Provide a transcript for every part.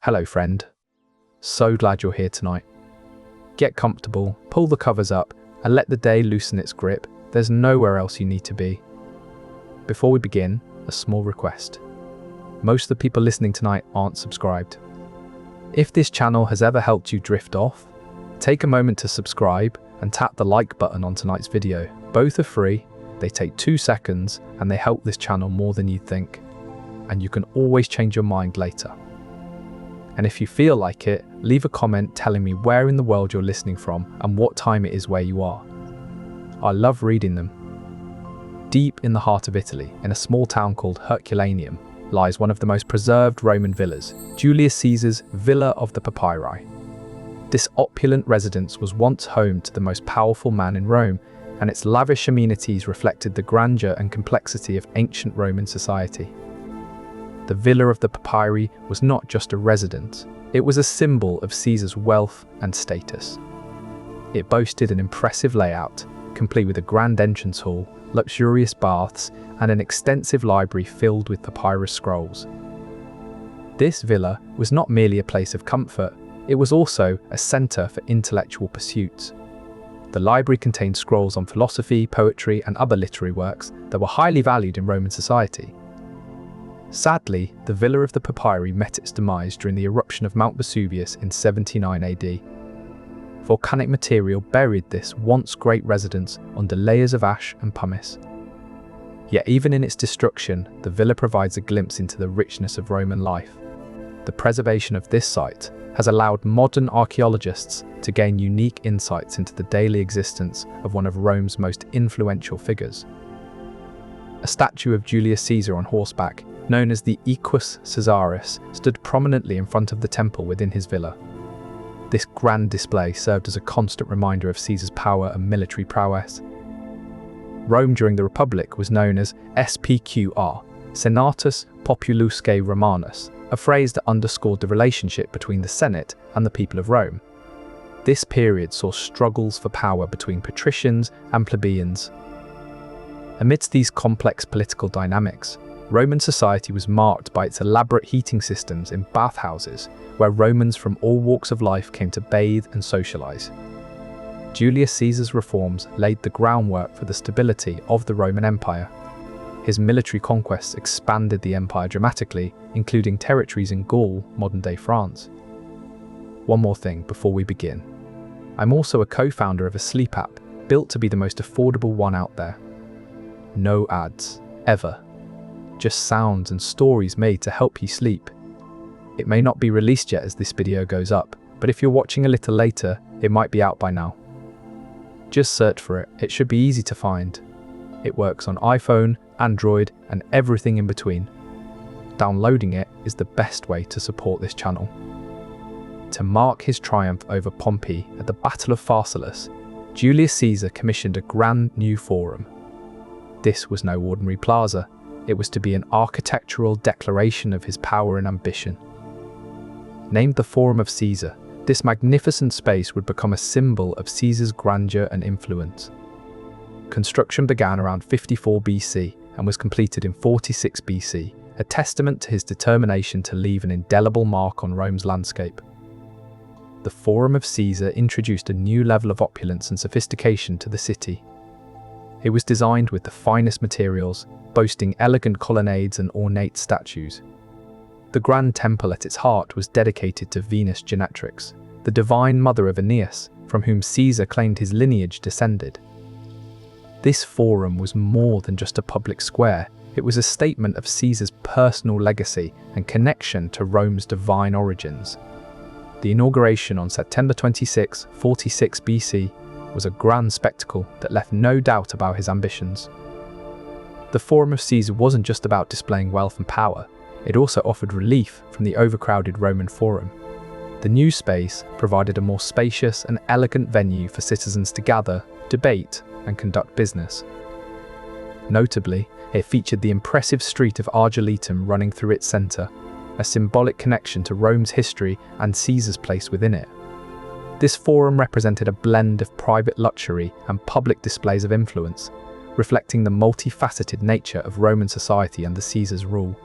Hello, friend. So glad you're here tonight. Get comfortable, pull the covers up, and let the day loosen its grip. There's nowhere else you need to be. Before we begin, a small request. Most of the people listening tonight aren't subscribed. If this channel has ever helped you drift off, take a moment to subscribe and tap the like button on tonight's video. Both are free, they take 2 seconds, and they help this channel more than you'd think. And you can always change your mind later. And if you feel like it, leave a comment telling me where in the world you're listening from and what time it is where you are. I love reading them. Deep in the heart of Italy, in a small town called Herculaneum, lies one of the most preserved Roman villas, Julius Caesar's Villa of the Papyri. This opulent residence was once home to the most powerful man in Rome, and its lavish amenities reflected the grandeur and complexity of ancient Roman society. The Villa of the Papyri was not just a residence, it was a symbol of Caesar's wealth and status. It boasted an impressive layout, complete with a grand entrance hall, luxurious baths, and an extensive library filled with papyrus scrolls. This villa was not merely a place of comfort, it was also a centre for intellectual pursuits. The library contained scrolls on philosophy, poetry, and other literary works that were highly valued in Roman society. Sadly, the Villa of the Papyri met its demise during the eruption of Mount Vesuvius in 79 AD. Volcanic material buried this once great residence under layers of ash and pumice. Yet even in its destruction, the villa provides a glimpse into the richness of Roman life. The preservation of this site has allowed modern archaeologists to gain unique insights into the daily existence of one of Rome's most influential figures. A statue of Julius Caesar on horseback, known as the Equus Caesaris, stood prominently in front of the temple within his villa. This grand display served as a constant reminder of Caesar's power and military prowess. Rome during the Republic was known as SPQR, Senatus Populusque Romanus, a phrase that underscored the relationship between the Senate and the people of Rome. This period saw struggles for power between patricians and plebeians. Amidst these complex political dynamics, Roman society was marked by its elaborate heating systems in bathhouses, where Romans from all walks of life came to bathe and socialize. Julius Caesar's reforms laid the groundwork for the stability of the Roman Empire. His military conquests expanded the empire dramatically, including territories in Gaul, modern-day France. One more thing before we begin. I'm also a co-founder of a sleep app, built to be the most affordable one out there. No ads, ever. Just sounds and stories made to help you sleep. It may not be released yet as this video goes up, but if you're watching a little later, it might be out by now. Just search for it, it should be easy to find. It works on iPhone, Android, and everything in between. Downloading it is the best way to support this channel. To mark his triumph over Pompey at the Battle of Pharsalus, Julius Caesar commissioned a grand new forum. This was no ordinary plaza. It was to be an architectural declaration of his power and ambition. Named the Forum of Caesar, this magnificent space would become a symbol of Caesar's grandeur and influence. Construction began around 54 BC and was completed in 46 BC, a testament to his determination to leave an indelible mark on Rome's landscape. The Forum of Caesar introduced a new level of opulence and sophistication to the city. It was designed with the finest materials, boasting elegant colonnades and ornate statues. The grand temple at its heart was dedicated to Venus Genetrix, the divine mother of Aeneas, from whom Caesar claimed his lineage descended. This forum was more than just a public square, it was a statement of Caesar's personal legacy and connection to Rome's divine origins. The inauguration on September 26, 46 BC, was a grand spectacle that left no doubt about his ambitions. The Forum of Caesar wasn't just about displaying wealth and power, it also offered relief from the overcrowded Roman Forum. The new space provided a more spacious and elegant venue for citizens to gather, debate, and conduct business. Notably, it featured the impressive street of Argiletum running through its centre, a symbolic connection to Rome's history and Caesar's place within it. This forum represented a blend of private luxury and public displays of influence, reflecting the multifaceted nature of Roman society under Caesar's rule.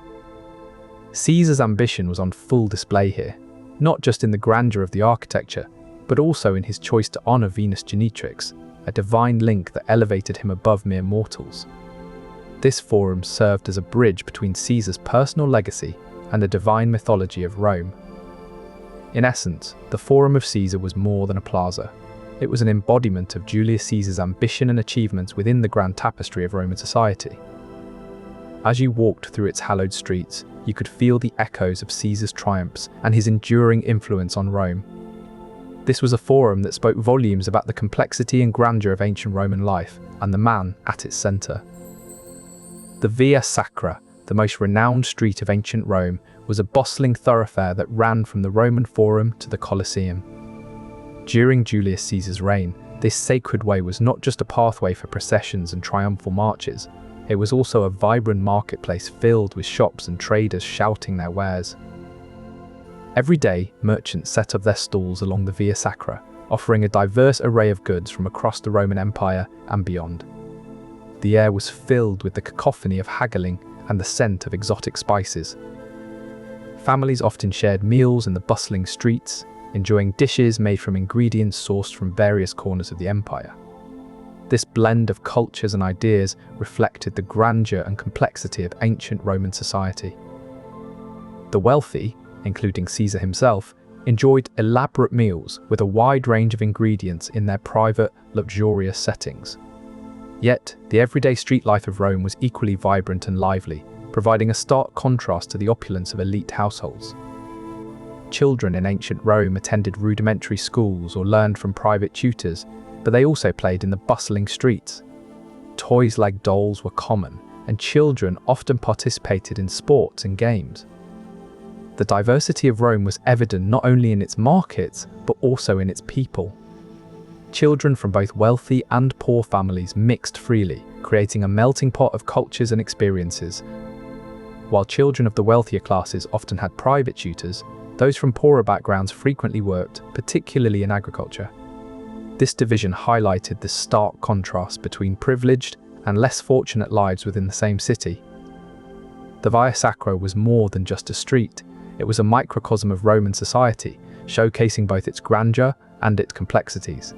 Caesar's ambition was on full display here. not just in the grandeur of the architecture, but also in his choice to honor Venus Genitrix, a divine link that elevated him above mere mortals. This forum served as a bridge between Caesar's personal legacy and the divine mythology of Rome. In essence, the Forum of Caesar was more than a plaza. It was an embodiment of Julius Caesar's ambition and achievements within the grand tapestry of Roman society. As you walked through its hallowed streets, you could feel the echoes of Caesar's triumphs and his enduring influence on Rome. This was a forum that spoke volumes about the complexity and grandeur of ancient Roman life, and the man at its centre. The Via Sacra, the most renowned street of ancient Rome, was a bustling thoroughfare that ran from the Roman Forum to the Colosseum. During Julius Caesar's reign, this sacred way was not just a pathway for processions and triumphal marches, it was also a vibrant marketplace filled with shops and traders shouting their wares. Every day, merchants set up their stalls along the Via Sacra, offering a diverse array of goods from across the Roman Empire and beyond. The air was filled with the cacophony of haggling and the scent of exotic spices. Families often shared meals in the bustling streets, enjoying dishes made from ingredients sourced from various corners of the empire. This blend of cultures and ideas reflected the grandeur and complexity of ancient Roman society. The wealthy, including Caesar himself, enjoyed elaborate meals with a wide range of ingredients in their private, luxurious settings. Yet, the everyday street life of Rome was equally vibrant and lively, providing a stark contrast to the opulence of elite households. Children in ancient Rome attended rudimentary schools or learned from private tutors, but they also played in the bustling streets. Toys like dolls were common, and children often participated in sports and games. The diversity of Rome was evident not only in its markets, but also in its people. Children from both wealthy and poor families mixed freely, creating a melting pot of cultures and experiences. While children of the wealthier classes often had private tutors, those from poorer backgrounds frequently worked, particularly in agriculture. This division highlighted the stark contrast between privileged and less fortunate lives within the same city. The Via Sacra was more than just a street. It was a microcosm of Roman society, showcasing both its grandeur and its complexities.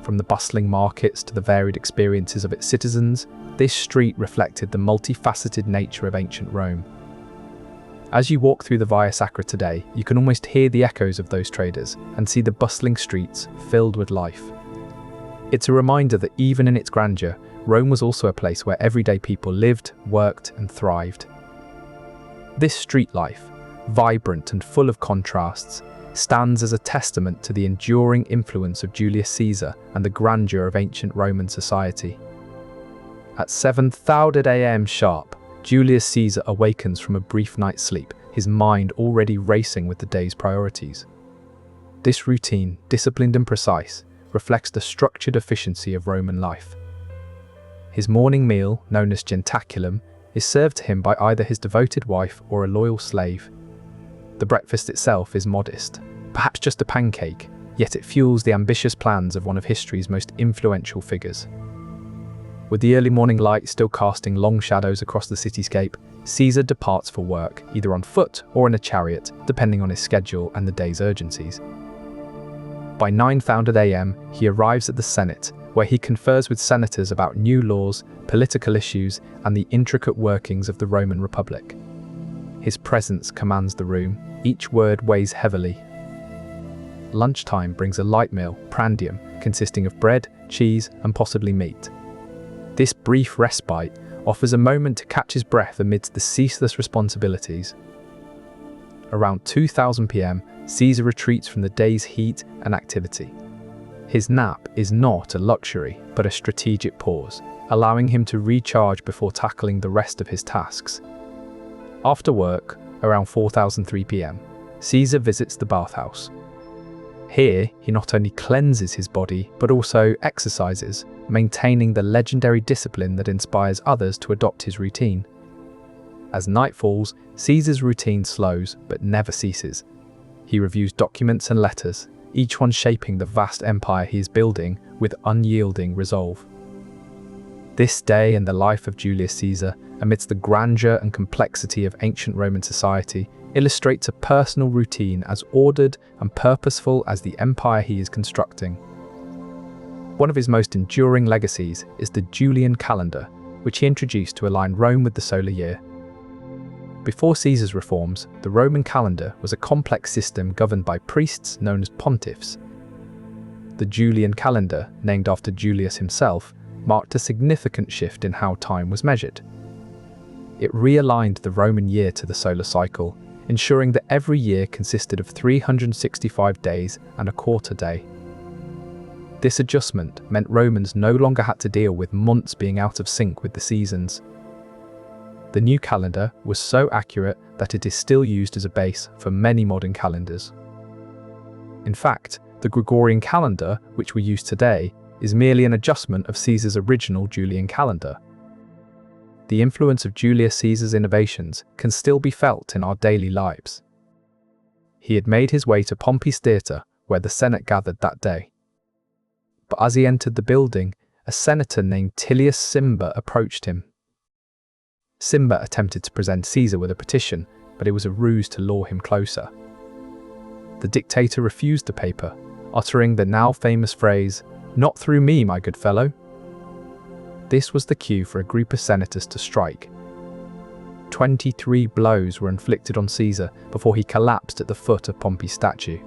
From the bustling markets to the varied experiences of its citizens, this street reflected the multifaceted nature of ancient Rome. As you walk through the Via Sacra today, you can almost hear the echoes of those traders and see the bustling streets filled with life. It's a reminder that even in its grandeur, Rome was also a place where everyday people lived, worked, and thrived. This street life, vibrant and full of contrasts, stands as a testament to the enduring influence of Julius Caesar and the grandeur of ancient Roman society. At 7:00 a.m. sharp, Julius Caesar awakens from a brief night's sleep, his mind already racing with the day's priorities. This routine, disciplined and precise, reflects the structured efficiency of Roman life. His morning meal, known as gentaculum, is served to him by either his devoted wife or a loyal slave. The breakfast itself is modest, perhaps just a pancake, yet it fuels the ambitious plans of one of history's most influential figures. With the early morning light still casting long shadows across the cityscape, Caesar departs for work, either on foot or in a chariot, depending on his schedule and the day's urgencies. By 9:00 a.m., he arrives at the Senate, where he confers with senators about new laws, political issues, and the intricate workings of the Roman Republic. His presence commands the room, each word weighs heavily. Lunchtime brings a light meal, prandium, consisting of bread, cheese, and possibly meat. This brief respite offers a moment to catch his breath amidst the ceaseless responsibilities. Around 2000 p.m., Caesar retreats from the day's heat and activity. His nap is not a luxury, but a strategic pause, allowing him to recharge before tackling the rest of his tasks. After work, around 4003 p.m., Caesar visits the bathhouse. Here, he not only cleanses his body, but also exercises, maintaining the legendary discipline that inspires others to adopt his routine. As night falls, Caesar's routine slows, but never ceases. He reviews documents and letters, each one shaping the vast empire he is building with unyielding resolve. This day in the life of Julius Caesar, amidst the grandeur and complexity of ancient Roman society, illustrates a personal routine as ordered and purposeful as the empire he is constructing. One of his most enduring legacies is the Julian calendar, which he introduced to align Rome with the solar year. Before Caesar's reforms, the Roman calendar was a complex system governed by priests known as pontiffs. The Julian calendar, named after Julius himself, marked a significant shift in how time was measured. It realigned the Roman year to the solar cycle, ensuring that every year consisted of 365 days and a quarter day. This adjustment meant Romans no longer had to deal with months being out of sync with the seasons. The new calendar was so accurate that it is still used as a base for many modern calendars. In fact, the Gregorian calendar, which we use today, is merely an adjustment of Caesar's original Julian calendar. The influence of Julius Caesar's innovations can still be felt in our daily lives. He had made his way to Pompey's theatre, where the Senate gathered that day. But as he entered the building, a senator named Tullius Cimber approached him. Cimber attempted to present Caesar with a petition, but it was a ruse to lure him closer. The dictator refused the paper, uttering the now famous phrase, "Not through me, my good fellow." This was the cue for a group of senators to strike. 23 blows were inflicted on Caesar before he collapsed at the foot of Pompey's statue.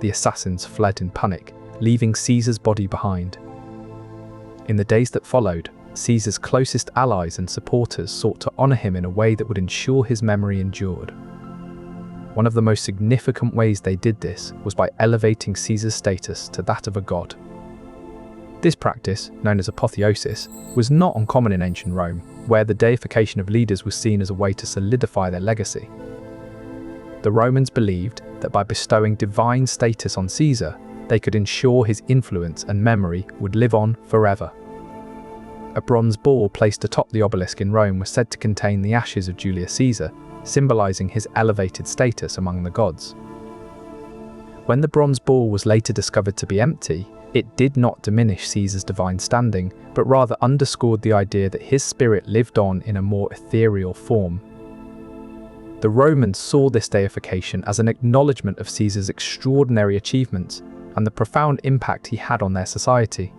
The assassins fled in panic, leaving Caesar's body behind. In the days that followed, Caesar's closest allies and supporters sought to honor him in a way that would ensure his memory endured. One of the most significant ways they did this was by elevating Caesar's status to that of a god. This practice, known as apotheosis, was not uncommon in ancient Rome, where the deification of leaders was seen as a way to solidify their legacy. The Romans believed that by bestowing divine status on Caesar, they could ensure his influence and memory would live on forever. A bronze ball placed atop the obelisk in Rome was said to contain the ashes of Julius Caesar, symbolizing his elevated status among the gods. When the bronze ball was later discovered to be empty, it did not diminish Caesar's divine standing, but rather underscored the idea that his spirit lived on in a more ethereal form. The Romans saw this deification as an acknowledgement of Caesar's extraordinary achievements and the profound impact he had on their society.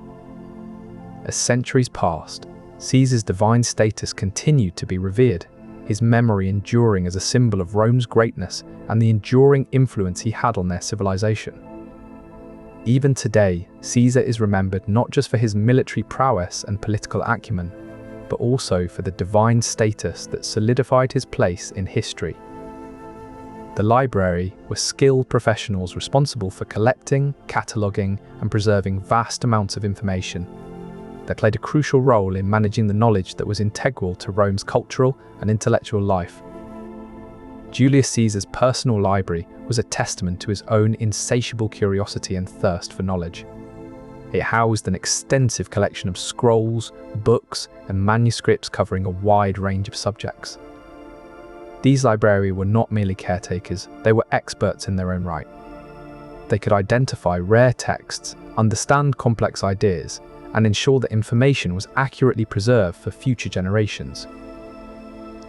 As centuries passed, Caesar's divine status continued to be revered, his memory enduring as a symbol of Rome's greatness and the enduring influence he had on their civilization. Even today, Caesar is remembered not just for his military prowess and political acumen, but also for the divine status that solidified his place in history. The Library were skilled professionals responsible for collecting, cataloguing, and preserving vast amounts of information. They played a crucial role in managing the knowledge that was integral to Rome's cultural and intellectual life. Julius Caesar's personal library was a testament to his own insatiable curiosity and thirst for knowledge. It housed an extensive collection of scrolls, books, and manuscripts covering a wide range of subjects. These librarii were not merely caretakers, they were experts in their own right. They could identify rare texts, understand complex ideas, and ensure that information was accurately preserved for future generations.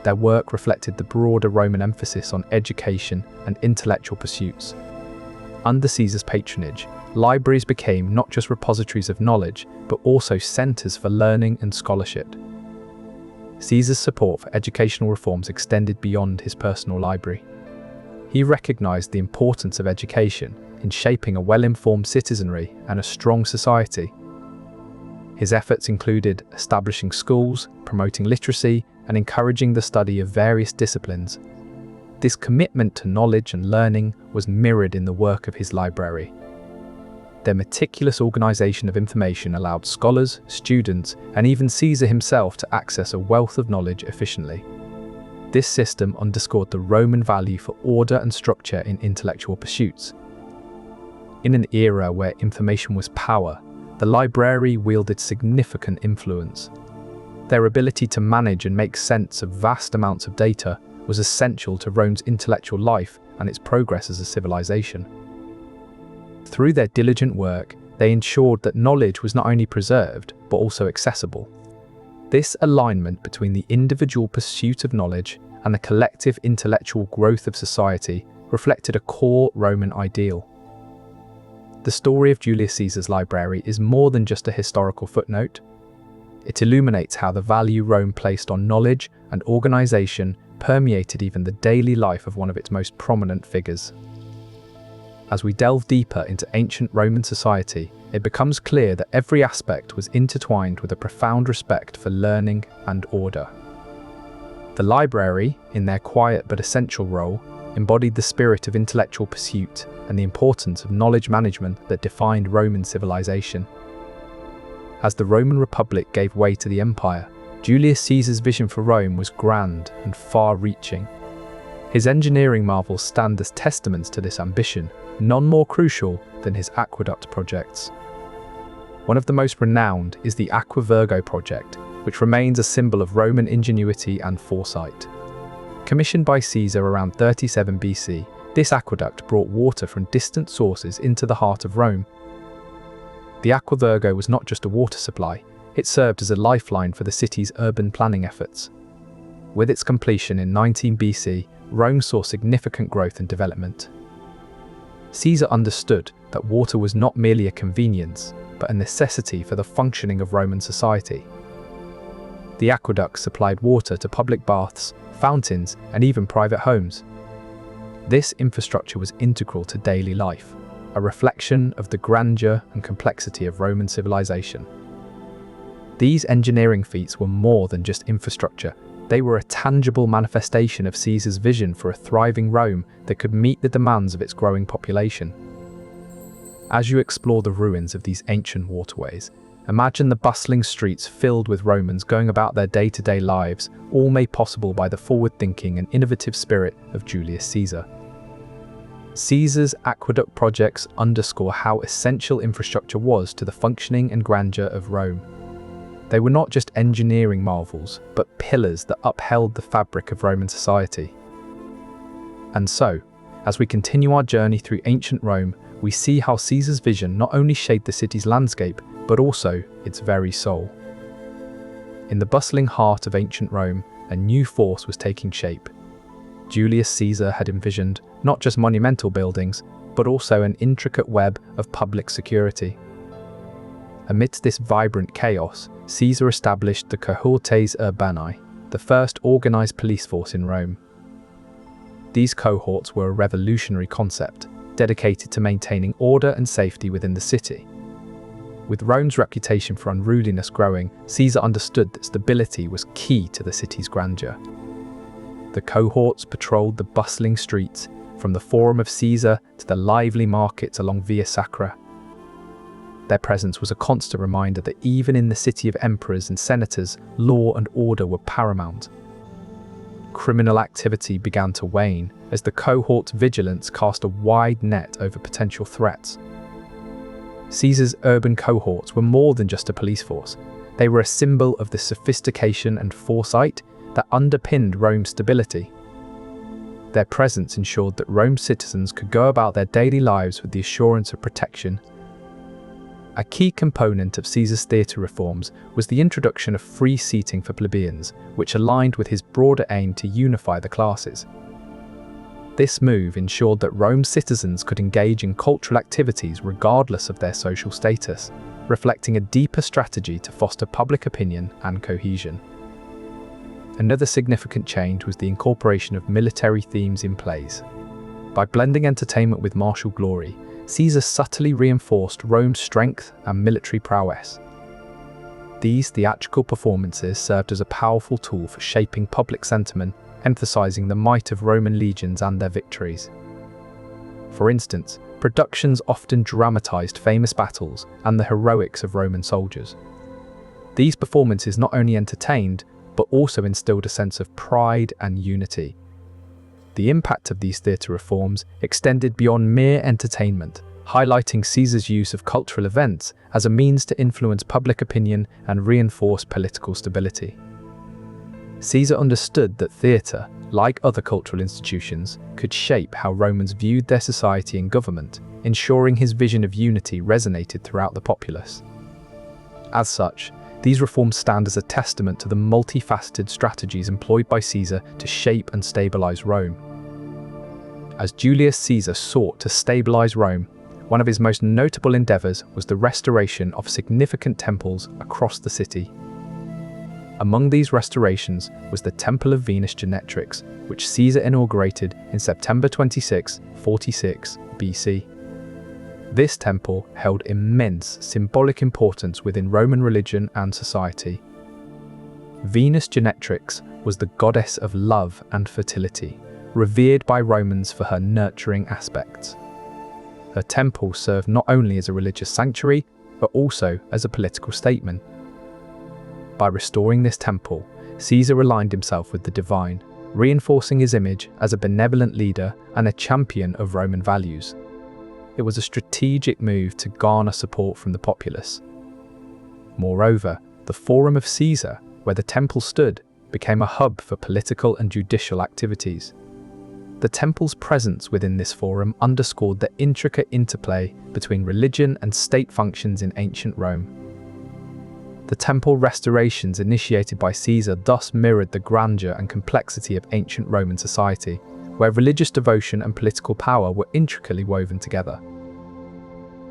Their work reflected the broader Roman emphasis on education and intellectual pursuits. Under Caesar's patronage, libraries became not just repositories of knowledge, but also centers for learning and scholarship. Caesar's support for educational reforms extended beyond his personal library. He recognized the importance of education in shaping a well-informed citizenry and a strong society. His efforts included establishing schools, promoting literacy, and encouraging the study of various disciplines. This commitment to knowledge and learning was mirrored in the work of his library. Their meticulous organization of information allowed scholars, students, and even Caesar himself to access a wealth of knowledge efficiently. This system underscored the Roman value for order and structure in intellectual pursuits. In an era where information was power, the library wielded significant influence. Their ability to manage and make sense of vast amounts of data was essential to Rome's intellectual life and its progress as a civilization. Through their diligent work, they ensured that knowledge was not only preserved, but also accessible. This alignment between the individual pursuit of knowledge and the collective intellectual growth of society reflected a core Roman ideal. The story of Julius Caesar's Library is more than just a historical footnote. It illuminates how the value Rome placed on knowledge and organization permeated even the daily life of one of its most prominent figures. As we delve deeper into ancient Roman society, it becomes clear that every aspect was intertwined with a profound respect for learning and order. The library, in their quiet but essential role, embodied the spirit of intellectual pursuit and the importance of knowledge management that defined Roman civilization. As the Roman Republic gave way to the empire, Julius Caesar's vision for Rome was grand and far-reaching. His engineering marvels stand as testaments to this ambition, none more crucial than his aqueduct projects. One of the most renowned is the Aqueducts project, which remains a symbol of Roman ingenuity and foresight. Commissioned by Caesar around 37 BC, this aqueduct brought water from distant sources into the heart of Rome. The Aqueducts was not just a water supply, it served as a lifeline for the city's urban planning efforts. With its completion in 19 BC, Rome saw significant growth and development. Caesar understood that water was not merely a convenience, but a necessity for the functioning of Roman society. The aqueducts supplied water to public baths, fountains, and even private homes. This infrastructure was integral to daily life, a reflection of the grandeur and complexity of Roman civilization. These engineering feats were more than just infrastructure. They were a tangible manifestation of Caesar's vision for a thriving Rome that could meet the demands of its growing population. As you explore the ruins of these ancient waterways, imagine the bustling streets filled with Romans going about their day-to-day lives, all made possible by the forward-thinking and innovative spirit of Julius Caesar. Caesar's aqueduct projects underscore how essential infrastructure was to the functioning and grandeur of Rome. They were not just engineering marvels, but pillars that upheld the fabric of Roman society. And so, as we continue our journey through ancient Rome, we see how Caesar's vision not only shaped the city's landscape, but also its very soul. In the bustling heart of ancient Rome, a new force was taking shape. Julius Caesar had envisioned not just monumental buildings, but also an intricate web of public security. Amidst this vibrant chaos, Caesar established the Cohortes Urbanae, the first organized police force in Rome. These cohorts were a revolutionary concept, dedicated to maintaining order and safety within the city. With Rome's reputation for unruliness growing, Caesar understood that stability was key to the city's grandeur. The cohorts patrolled the bustling streets, from the Forum of Caesar to the lively markets along Via Sacra. Their presence was a constant reminder that even in the city of emperors and senators, law and order were paramount. Criminal activity began to wane as the cohort's vigilance cast a wide net over potential threats. Caesar's urban cohorts were more than just a police force. They were a symbol of the sophistication and foresight that underpinned Rome's stability. Their presence ensured that Rome's citizens could go about their daily lives with the assurance of protection. A key component of Caesar's theatre reforms was the introduction of free seating for plebeians, which aligned with his broader aim to unify the classes. This move ensured that Rome's citizens could engage in cultural activities regardless of their social status, reflecting a deeper strategy to foster public opinion and cohesion. Another significant change was the incorporation of military themes in plays. By blending entertainment with martial glory, Caesar subtly reinforced Rome's strength and military prowess. These theatrical performances served as a powerful tool for shaping public sentiment, emphasizing the might of Roman legions and their victories. For instance, productions often dramatized famous battles and the heroics of Roman soldiers. These performances not only entertained, but also instilled a sense of pride and unity. The impact of these theatre reforms extended beyond mere entertainment, highlighting Caesar's use of cultural events as a means to influence public opinion and reinforce political stability. Caesar understood that theatre, like other cultural institutions, could shape how Romans viewed their society and government, ensuring his vision of unity resonated throughout the populace. As such, These reforms stand as a testament to the multifaceted strategies employed by Caesar to shape and stabilize Rome. As Julius Caesar sought to stabilize Rome, one of his most notable endeavors was the restoration of significant temples across the city. Among these restorations was the Temple of Venus Genetrix, which Caesar inaugurated in September 26, 46 BC. This temple held immense symbolic importance within Roman religion and society. Venus Genetrix was the goddess of love and fertility, revered by Romans for her nurturing aspects. Her temple served not only as a religious sanctuary, but also as a political statement. By restoring this temple, Caesar aligned himself with the divine, reinforcing his image as a benevolent leader and a champion of Roman values. It was a strategic move to garner support from the populace. Moreover, the Forum of Caesar, where the temple stood, became a hub for political and judicial activities. The temple's presence within this forum underscored the intricate interplay between religion and state functions in ancient Rome. The temple restorations initiated by Caesar thus mirrored the grandeur and complexity of ancient Roman society, where religious devotion and political power were intricately woven together.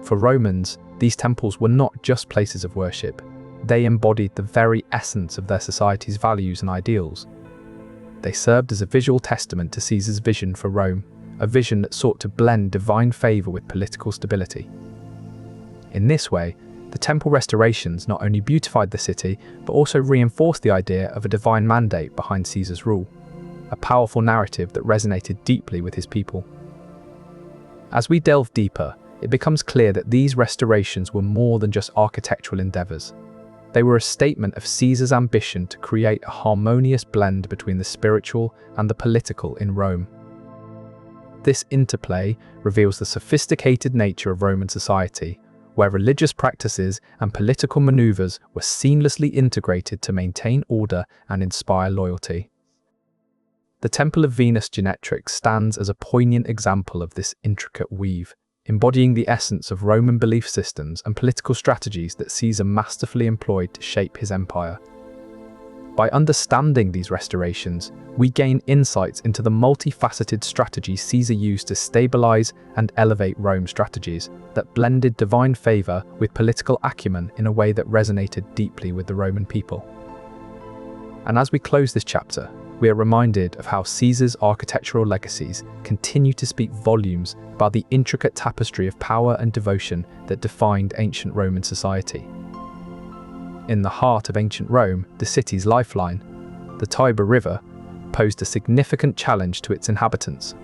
For Romans, these temples were not just places of worship. They embodied the very essence of their society's values and ideals. They served as a visual testament to Caesar's vision for Rome, a vision that sought to blend divine favor with political stability. In this way, the temple restorations not only beautified the city, but also reinforced the idea of a divine mandate behind Caesar's rule, a powerful narrative that resonated deeply with his people. As we delve deeper, it becomes clear that these restorations were more than just architectural endeavors. They were a statement of Caesar's ambition to create a harmonious blend between the spiritual and the political in Rome. This interplay reveals the sophisticated nature of Roman society, where religious practices and political maneuvers were seamlessly integrated to maintain order and inspire loyalty. The Temple of Venus Genetrix stands as a poignant example of this intricate weave, embodying the essence of Roman belief systems and political strategies that Caesar masterfully employed to shape his empire. By understanding these restorations, we gain insights into the multifaceted strategies Caesar used to stabilize and elevate Rome's strategies that blended divine favor with political acumen in a way that resonated deeply with the Roman people. And as we close this chapter, we are reminded of how Caesar's architectural legacies continue to speak volumes about the intricate tapestry of power and devotion that defined ancient Roman society. In the heart of ancient Rome, the city's lifeline, the Tiber River, posed a significant challenge to its inhabitants.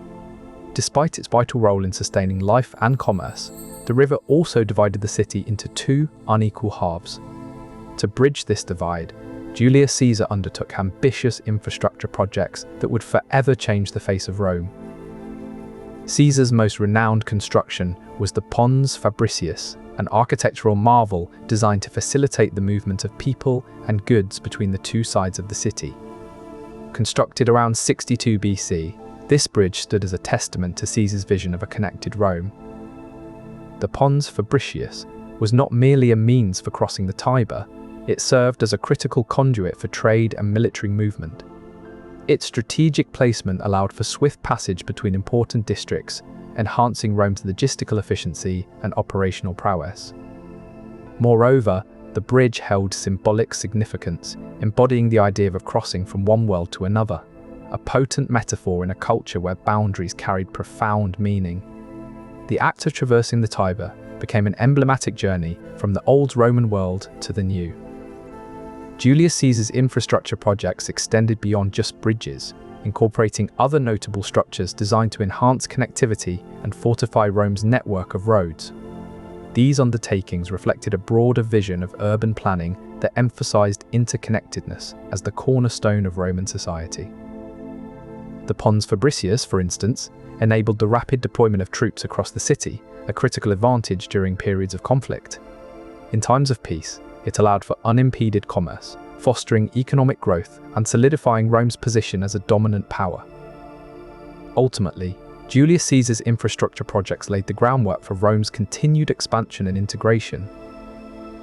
Despite its vital role in sustaining life and commerce, the river also divided the city into two unequal halves. To bridge this divide, Julius Caesar undertook ambitious infrastructure projects that would forever change the face of Rome. Caesar's most renowned construction was the Pons Fabricius, an architectural marvel designed to facilitate the movement of people and goods between the two sides of the city. Constructed around 62 BC, this bridge stood as a testament to Caesar's vision of a connected Rome. The Pons Fabricius was not merely a means for crossing the Tiber, it served as a critical conduit for trade and military movement. Its strategic placement allowed for swift passage between important districts, enhancing Rome's logistical efficiency and operational prowess. Moreover, the bridge held symbolic significance, embodying the idea of crossing from one world to another, a potent metaphor in a culture where boundaries carried profound meaning. The act of traversing the Tiber became an emblematic journey from the old Roman world to the new. Julius Caesar's infrastructure projects extended beyond just bridges, incorporating other notable structures designed to enhance connectivity and fortify Rome's network of roads. These undertakings reflected a broader vision of urban planning that emphasized interconnectedness as the cornerstone of Roman society. The Pons Fabricius, for instance, enabled the rapid deployment of troops across the city, a critical advantage during periods of conflict. In times of peace, it allowed for unimpeded commerce, fostering economic growth and solidifying Rome's position as a dominant power. Ultimately, Julius Caesar's infrastructure projects laid the groundwork for Rome's continued expansion and integration.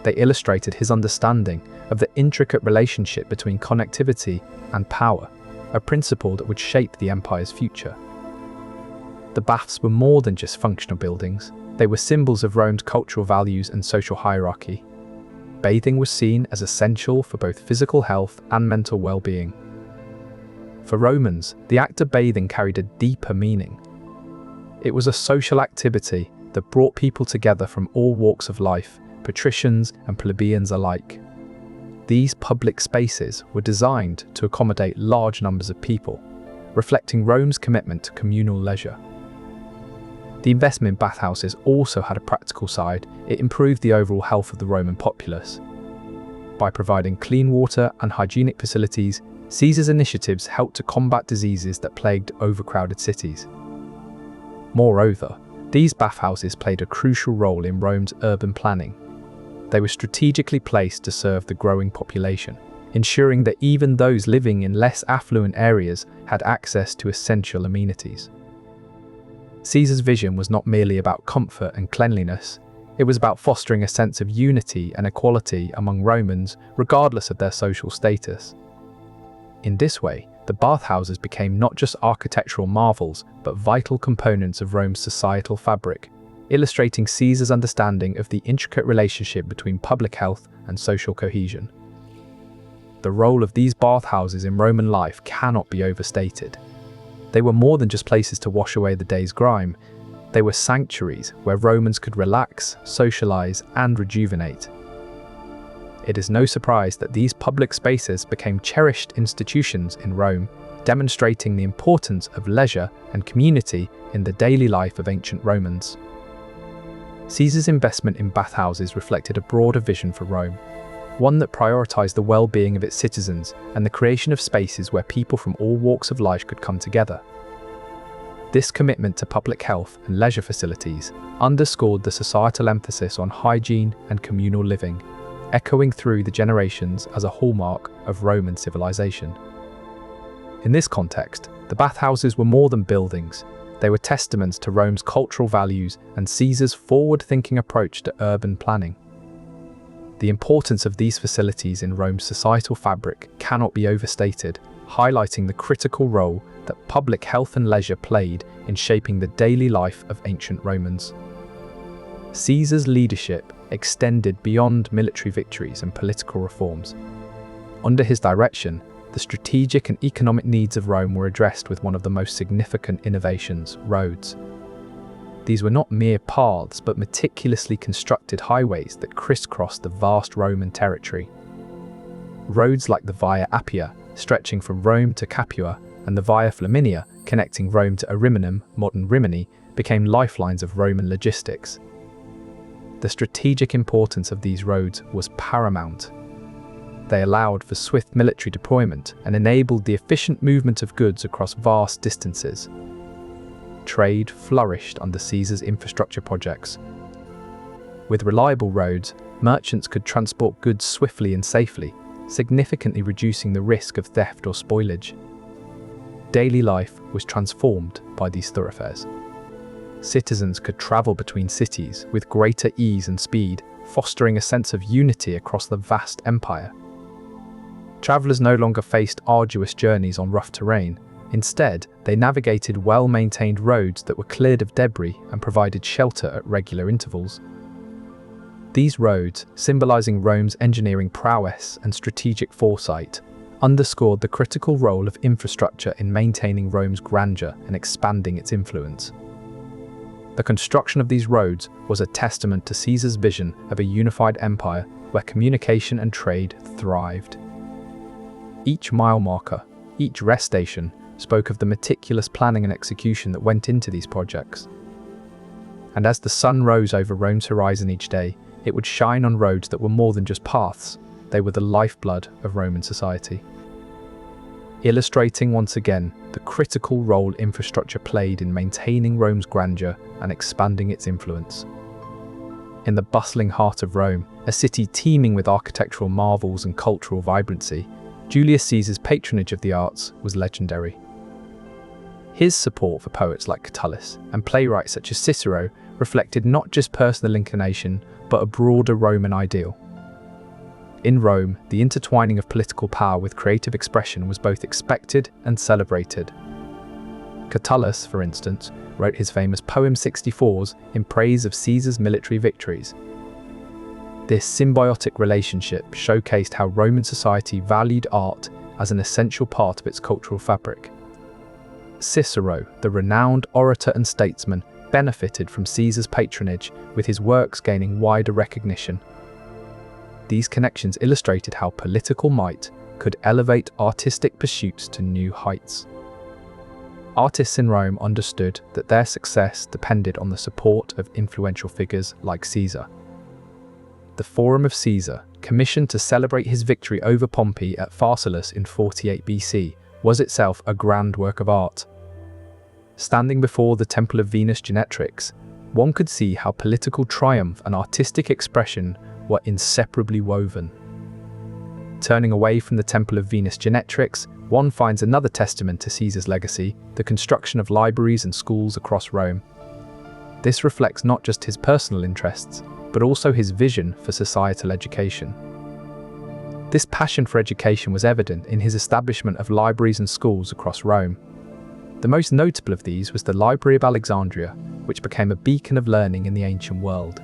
They illustrated his understanding of the intricate relationship between connectivity and power, a principle that would shape the empire's future. The baths were more than just functional buildings. They were symbols of Rome's cultural values and social hierarchy. Bathing was seen as essential for both physical health and mental well-being. For Romans, the act of bathing carried a deeper meaning. It was a social activity that brought people together from all walks of life, patricians and plebeians alike. These public spaces were designed to accommodate large numbers of people, reflecting Rome's commitment to communal leisure. The investment in bathhouses also had a practical side. It improved the overall health of the Roman populace. By providing clean water and hygienic facilities, Caesar's initiatives helped to combat diseases that plagued overcrowded cities. Moreover, these bathhouses played a crucial role in Rome's urban planning. They were strategically placed to serve the growing population, ensuring that even those living in less affluent areas had access to essential amenities. Caesar's vision was not merely about comfort and cleanliness, it was about fostering a sense of unity and equality among Romans, regardless of their social status. In this way, the bathhouses became not just architectural marvels, but vital components of Rome's societal fabric, illustrating Caesar's understanding of the intricate relationship between public health and social cohesion. The role of these bathhouses in Roman life cannot be overstated. They were more than just places to wash away the day's grime. They were sanctuaries where Romans could relax, socialize, and rejuvenate. It is no surprise that these public spaces became cherished institutions in Rome, demonstrating the importance of leisure and community in the daily life of ancient Romans. Caesar's investment in bathhouses reflected a broader vision for Rome, one that prioritized the well-being of its citizens and the creation of spaces where people from all walks of life could come together. This commitment to public health and leisure facilities underscored the societal emphasis on hygiene and communal living, echoing through the generations as a hallmark of Roman civilization. In this context, the bathhouses were more than buildings. They were testaments to Rome's cultural values and Caesar's forward-thinking approach to urban planning. The importance of these facilities in Rome's societal fabric cannot be overstated, highlighting the critical role that public health and leisure played in shaping the daily life of ancient Romans. Caesar's leadership extended beyond military victories and political reforms. Under his direction, the strategic and economic needs of Rome were addressed with one of the most significant innovations: roads. These were not mere paths, but meticulously constructed highways that crisscrossed the vast Roman territory. Roads like the Via Appia, stretching from Rome to Capua, and the Via Flaminia, connecting Rome to Ariminum, modern Rimini, became lifelines of Roman logistics. The strategic importance of these roads was paramount. They allowed for swift military deployment and enabled the efficient movement of goods across vast distances. Trade flourished under Caesar's infrastructure projects. With reliable roads, merchants could transport goods swiftly and safely, significantly reducing the risk of theft or spoilage. Daily life was transformed by these thoroughfares. Citizens could travel between cities with greater ease and speed, fostering a sense of unity across the vast empire. Travelers no longer faced arduous journeys on rough terrain. Instead, they navigated well-maintained roads that were cleared of debris and provided shelter at regular intervals. These roads, symbolizing Rome's engineering prowess and strategic foresight, underscored the critical role of infrastructure in maintaining Rome's grandeur and expanding its influence. The construction of these roads was a testament to Caesar's vision of a unified empire where communication and trade thrived. Each mile marker, each rest station, spoke of the meticulous planning and execution that went into these projects. And as the sun rose over Rome's horizon each day, it would shine on roads that were more than just paths. They were the lifeblood of Roman society. Illustrating once again the critical role infrastructure played in maintaining Rome's grandeur and expanding its influence. In the bustling heart of Rome, a city teeming with architectural marvels and cultural vibrancy, Julius Caesar's patronage of the arts was legendary. His support for poets like Catullus and playwrights such as Cicero reflected not just personal inclination, but a broader Roman ideal. In Rome, the intertwining of political power with creative expression was both expected and celebrated. Catullus, for instance, wrote his famous poem 64s in praise of Caesar's military victories. This symbiotic relationship showcased how Roman society valued art as an essential part of its cultural fabric. Cicero, the renowned orator and statesman, benefited from Caesar's patronage, with his works gaining wider recognition. These connections illustrated how political might could elevate artistic pursuits to new heights. Artists in Rome understood that their success depended on the support of influential figures like Caesar. The Forum of Caesar, commissioned to celebrate his victory over Pompey at Pharsalus in 48 BC, was itself a grand work of art. Standing before the Temple of Venus Genetrix, one could see how political triumph and artistic expression were inseparably woven. Turning away from the Temple of Venus Genetrix, one finds another testament to Caesar's legacy, the construction of libraries and schools across Rome. This reflects not just his personal interests, but also his vision for societal education. This passion for education was evident in his establishment of libraries and schools across Rome. The most notable of these was the Library of Alexandria, which became a beacon of learning in the ancient world.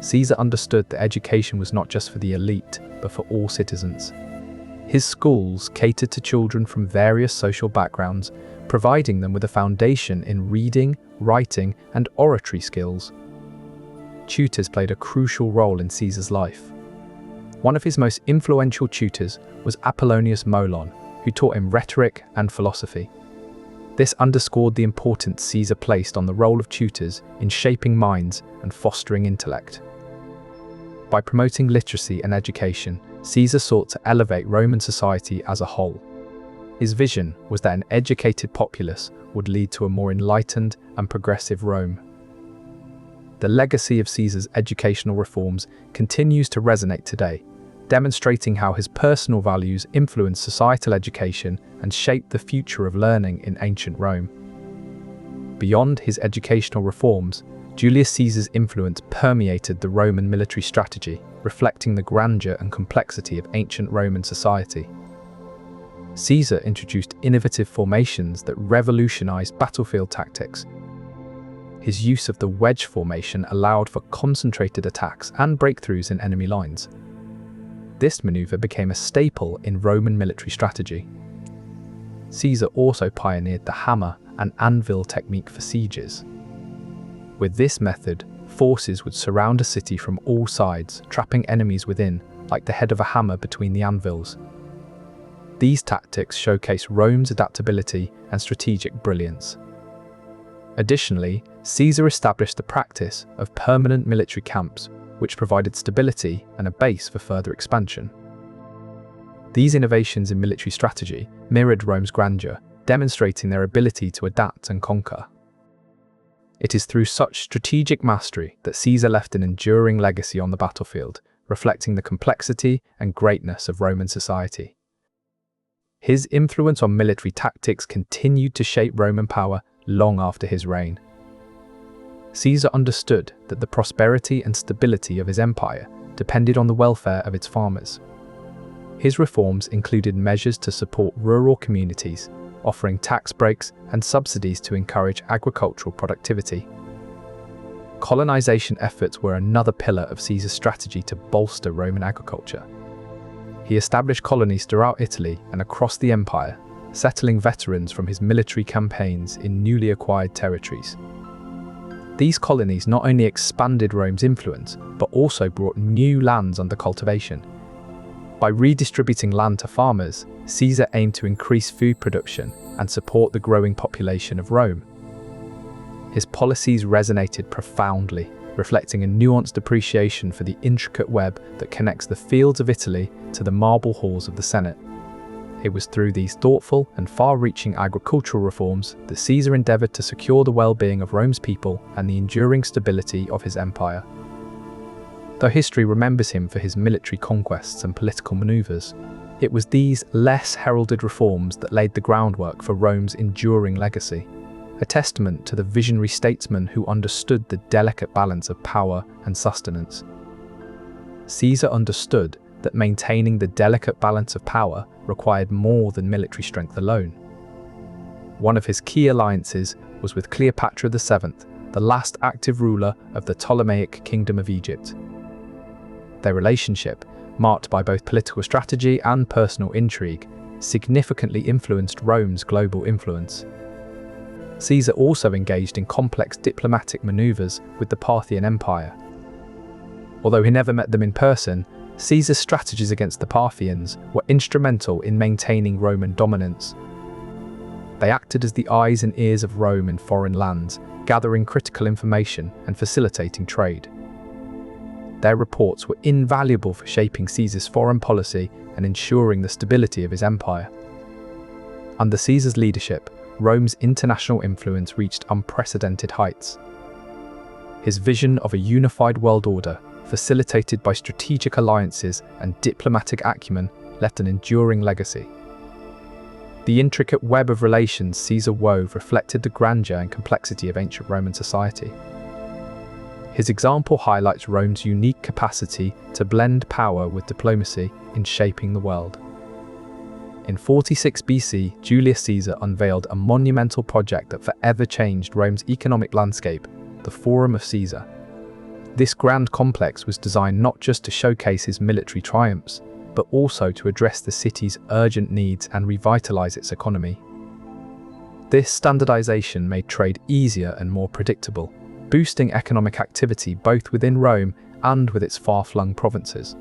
Caesar understood that education was not just for the elite, but for all citizens. His schools catered to children from various social backgrounds, providing them with a foundation in reading, writing, and oratory skills. Tutors played a crucial role in Caesar's life. One of his most influential tutors was Apollonius Molon, who taught him rhetoric and philosophy. This underscored the importance Caesar placed on the role of tutors in shaping minds and fostering intellect. By promoting literacy and education, Caesar sought to elevate Roman society as a whole. His vision was that an educated populace would lead to a more enlightened and progressive Rome. The legacy of Caesar's educational reforms continues to resonate today, demonstrating how his personal values influenced societal education and shaped the future of learning in ancient Rome. Beyond his educational reforms, Julius Caesar's influence permeated the Roman military strategy, reflecting the grandeur and complexity of ancient Roman society. Caesar introduced innovative formations that revolutionized battlefield tactics. His use of the wedge formation allowed for concentrated attacks and breakthroughs in enemy lines. This maneuver became a staple in Roman military strategy. Caesar also pioneered the hammer and anvil technique for sieges. With this method, forces would surround a city from all sides, trapping enemies within, like the head of a hammer between the anvils. These tactics showcase Rome's adaptability and strategic brilliance. Additionally, Caesar established the practice of permanent military camps, which provided stability and a base for further expansion. These innovations in military strategy mirrored Rome's grandeur, demonstrating their ability to adapt and conquer. It is through such strategic mastery that Caesar left an enduring legacy on the battlefield, reflecting the complexity and greatness of Roman society. His influence on military tactics continued to shape Roman power long after his reign. Caesar understood that the prosperity and stability of his empire depended on the welfare of its farmers. His reforms included measures to support rural communities, offering tax breaks and subsidies to encourage agricultural productivity. Colonization efforts were another pillar of Caesar's strategy to bolster Roman agriculture. He established colonies throughout Italy and across the empire, settling veterans from his military campaigns in newly acquired territories. These colonies not only expanded Rome's influence, but also brought new lands under cultivation. By redistributing land to farmers, Caesar aimed to increase food production and support the growing population of Rome. His policies resonated profoundly, reflecting a nuanced appreciation for the intricate web that connects the fields of Italy to the marble halls of the Senate. It was through these thoughtful and far-reaching agricultural reforms that Caesar endeavored to secure the well-being of Rome's people and the enduring stability of his empire. Though history remembers him for his military conquests and political maneuvers, it was these less heralded reforms that laid the groundwork for Rome's enduring legacy, a testament to the visionary statesman who understood the delicate balance of power and sustenance. Caesar understood that maintaining the delicate balance of power required more than military strength alone. One of his key alliances was with Cleopatra VII, the last active ruler of the Ptolemaic Kingdom of Egypt. Their relationship, marked by both political strategy and personal intrigue, significantly influenced Rome's global influence. Caesar also engaged in complex diplomatic maneuvers with the Parthian Empire. Although he never met them in person, Caesar's strategies against the Parthians were instrumental in maintaining Roman dominance. They acted as the eyes and ears of Rome in foreign lands, gathering critical information and facilitating trade. Their reports were invaluable for shaping Caesar's foreign policy and ensuring the stability of his empire. Under Caesar's leadership, Rome's international influence reached unprecedented heights. His vision of a unified world order, facilitated by strategic alliances and diplomatic acumen, left an enduring legacy. The intricate web of relations Caesar wove reflected the grandeur and complexity of ancient Roman society. His example highlights Rome's unique capacity to blend power with diplomacy in shaping the world. In 46 BC, Julius Caesar unveiled a monumental project that forever changed Rome's economic landscape, the Forum of Caesar. This grand complex was designed not just to showcase his military triumphs, but also to address the city's urgent needs and revitalize its economy. This standardization made trade easier and more predictable, boosting economic activity both within Rome and with its far-flung provinces.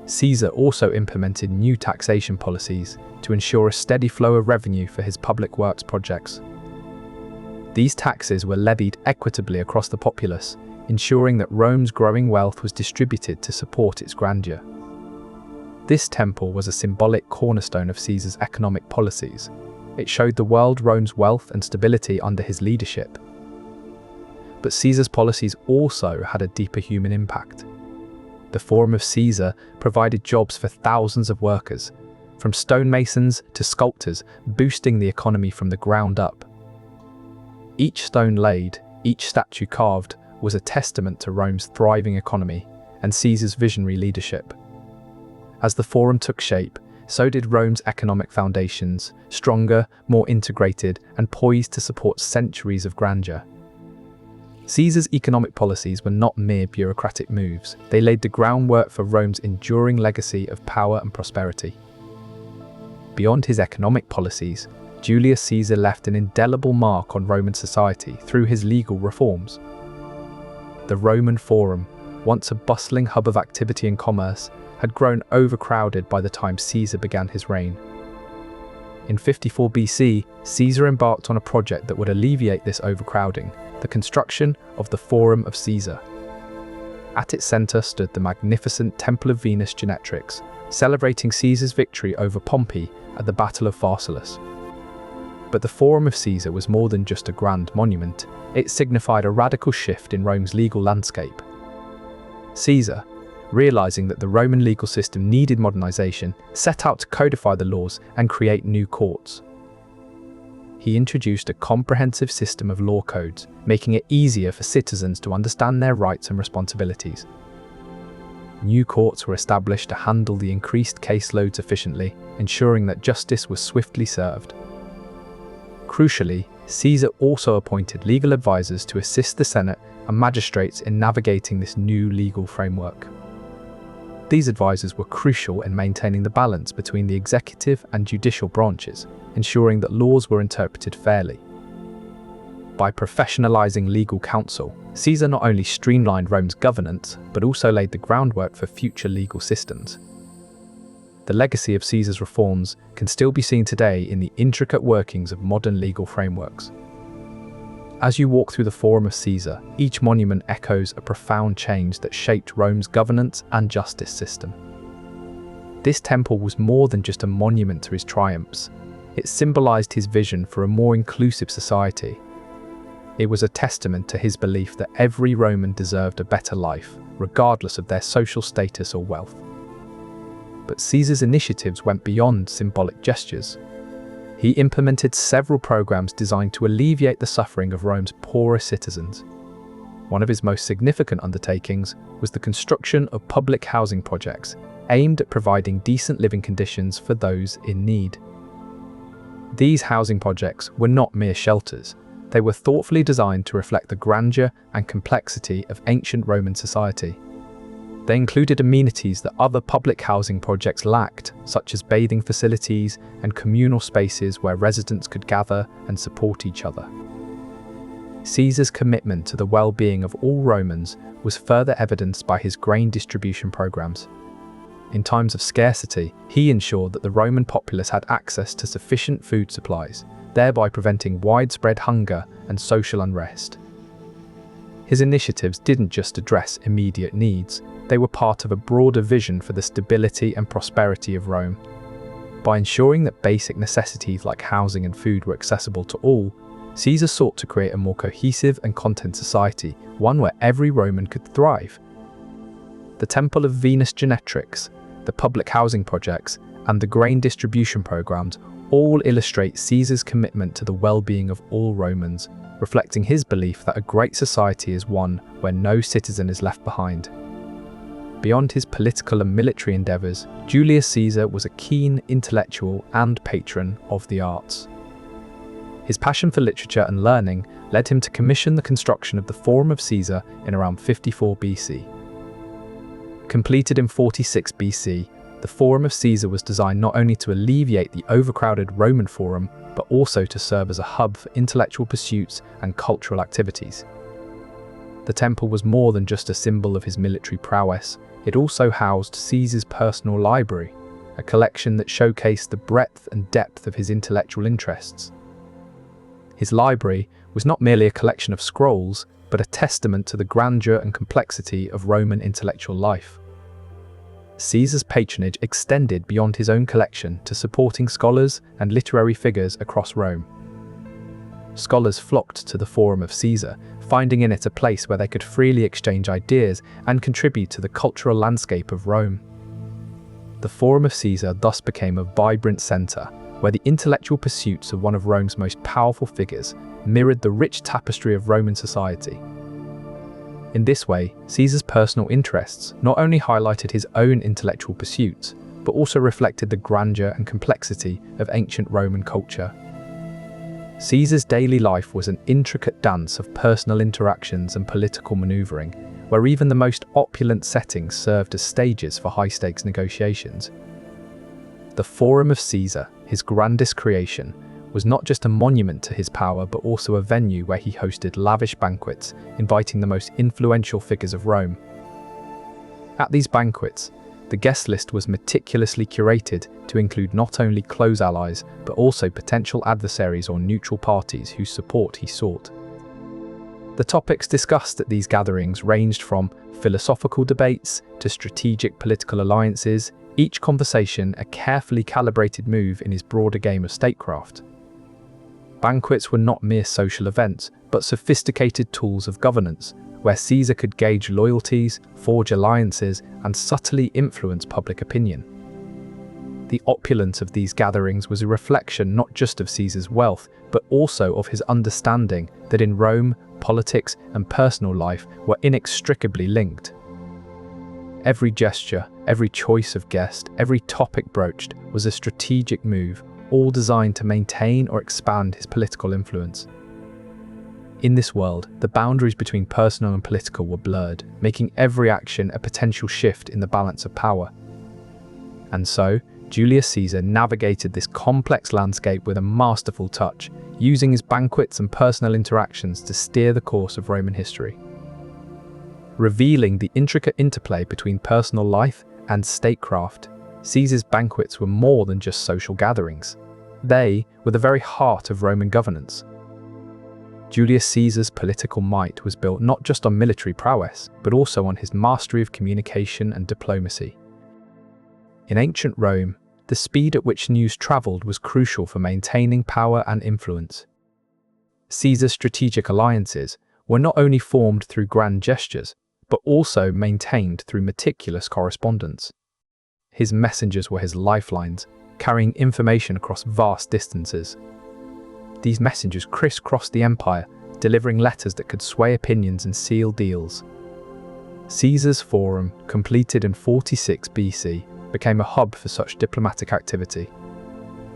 Caesar also implemented new taxation policies to ensure a steady flow of revenue for his public works projects. These taxes were levied equitably across the populace, ensuring that Rome's growing wealth was distributed to support its grandeur. This temple was a symbolic cornerstone of Caesar's economic policies. It showed the world Rome's wealth and stability under his leadership. But Caesar's policies also had a deeper human impact. The Forum of Caesar provided jobs for thousands of workers, from stonemasons to sculptors, boosting the economy from the ground up. Each stone laid, each statue carved, was a testament to Rome's thriving economy and Caesar's visionary leadership. As the Forum took shape, so did Rome's economic foundations, stronger, more integrated, and poised to support centuries of grandeur. Caesar's economic policies were not mere bureaucratic moves. They laid the groundwork for Rome's enduring legacy of power and prosperity. Beyond his economic policies, Julius Caesar left an indelible mark on Roman society through his legal reforms. The Roman Forum, once a bustling hub of activity and commerce, had grown overcrowded by the time Caesar began his reign. In 54 BC, Caesar embarked on a project that would alleviate this overcrowding, the construction of the Forum of Caesar. At its center stood the magnificent Temple of Venus Genetrix, celebrating Caesar's victory over Pompey at the Battle of Pharsalus. But the Forum of Caesar was more than just a grand monument. It signified a radical shift in Rome's legal landscape. Caesar, realizing that the Roman legal system needed modernization, set out to codify the laws and create new courts. He introduced a comprehensive system of law codes, making it easier for citizens to understand their rights and responsibilities. New courts were established to handle the increased caseloads efficiently, ensuring that justice was swiftly served. Crucially, Caesar also appointed legal advisors to assist the Senate and magistrates in navigating this new legal framework. These advisors were crucial in maintaining the balance between the executive and judicial branches, ensuring that laws were interpreted fairly. By professionalizing legal counsel, Caesar not only streamlined Rome's governance, but also laid the groundwork for future legal systems. The legacy of Caesar's reforms can still be seen today in the intricate workings of modern legal frameworks. As you walk through the Forum of Caesar, each monument echoes a profound change that shaped Rome's governance and justice system. This temple was more than just a monument to his triumphs. It symbolized his vision for a more inclusive society. It was a testament to his belief that every Roman deserved a better life, regardless of their social status or wealth. But Caesar's initiatives went beyond symbolic gestures. He implemented several programs designed to alleviate the suffering of Rome's poorer citizens. One of his most significant undertakings was the construction of public housing projects, aimed at providing decent living conditions for those in need. These housing projects were not mere shelters. They were thoughtfully designed to reflect the grandeur and complexity of ancient Roman society. They included amenities that other public housing projects lacked, such as bathing facilities and communal spaces where residents could gather and support each other. Caesar's commitment to the well-being of all Romans was further evidenced by his grain distribution programs. In times of scarcity, he ensured that the Roman populace had access to sufficient food supplies, thereby preventing widespread hunger and social unrest. His initiatives didn't just address immediate needs, they were part of a broader vision for the stability and prosperity of Rome. By ensuring that basic necessities like housing and food were accessible to all, Caesar sought to create a more cohesive and content society, one where every Roman could thrive. The Temple of Venus Genetrix, the public housing projects, and the grain distribution programs all illustrate Caesar's commitment to the well-being of all Romans, reflecting his belief that a great society is one where no citizen is left behind. Beyond his political and military endeavours, Julius Caesar was a keen intellectual and patron of the arts. His passion for literature and learning led him to commission the construction of the Forum of Caesar in around 54 BC. Completed in 46 BC, the Forum of Caesar was designed not only to alleviate the overcrowded Roman Forum, but also to serve as a hub for intellectual pursuits and cultural activities. The temple was more than just a symbol of his military prowess, it also housed Caesar's personal library, a collection that showcased the breadth and depth of his intellectual interests. His library was not merely a collection of scrolls, but a testament to the grandeur and complexity of Roman intellectual life. Caesar's patronage extended beyond his own collection to supporting scholars and literary figures across Rome. Scholars flocked to the Forum of Caesar, finding in it a place where they could freely exchange ideas and contribute to the cultural landscape of Rome. The Forum of Caesar thus became a vibrant centre, where the intellectual pursuits of one of Rome's most powerful figures mirrored the rich tapestry of Roman society. In this way, Caesar's personal interests not only highlighted his own intellectual pursuits, but also reflected the grandeur and complexity of ancient Roman culture. Caesar's daily life was an intricate dance of personal interactions and political maneuvering, where even the most opulent settings served as stages for high-stakes negotiations. The Forum of Caesar, his grandest creation, was not just a monument to his power but also a venue where he hosted lavish banquets, inviting the most influential figures of Rome. At these banquets, the guest list was meticulously curated to include not only close allies but also potential adversaries or neutral parties whose support he sought. The topics discussed at these gatherings ranged from philosophical debates to strategic political alliances, each conversation a carefully calibrated move in his broader game of statecraft. Banquets were not mere social events, but sophisticated tools of governance, where Caesar could gauge loyalties, forge alliances, and subtly influence public opinion. The opulence of these gatherings was a reflection not just of Caesar's wealth, but also of his understanding that in Rome, politics and personal life were inextricably linked. Every gesture, every choice of guest, every topic broached was a strategic move, all designed to maintain or expand his political influence. In this world, the boundaries between personal and political were blurred, making every action a potential shift in the balance of power. And so, Julius Caesar navigated this complex landscape with a masterful touch, using his banquets and personal interactions to steer the course of Roman history. Revealing the intricate interplay between personal life and statecraft, Caesar's banquets were more than just social gatherings. They were the very heart of Roman governance. Julius Caesar's political might was built not just on military prowess, but also on his mastery of communication and diplomacy. In ancient Rome, the speed at which news travelled was crucial for maintaining power and influence. Caesar's strategic alliances were not only formed through grand gestures, but also maintained through meticulous correspondence. His messengers were his lifelines, carrying information across vast distances. These messengers crisscrossed the empire, delivering letters that could sway opinions and seal deals. Caesar's Forum, completed in 46 BC, became a hub for such diplomatic activity.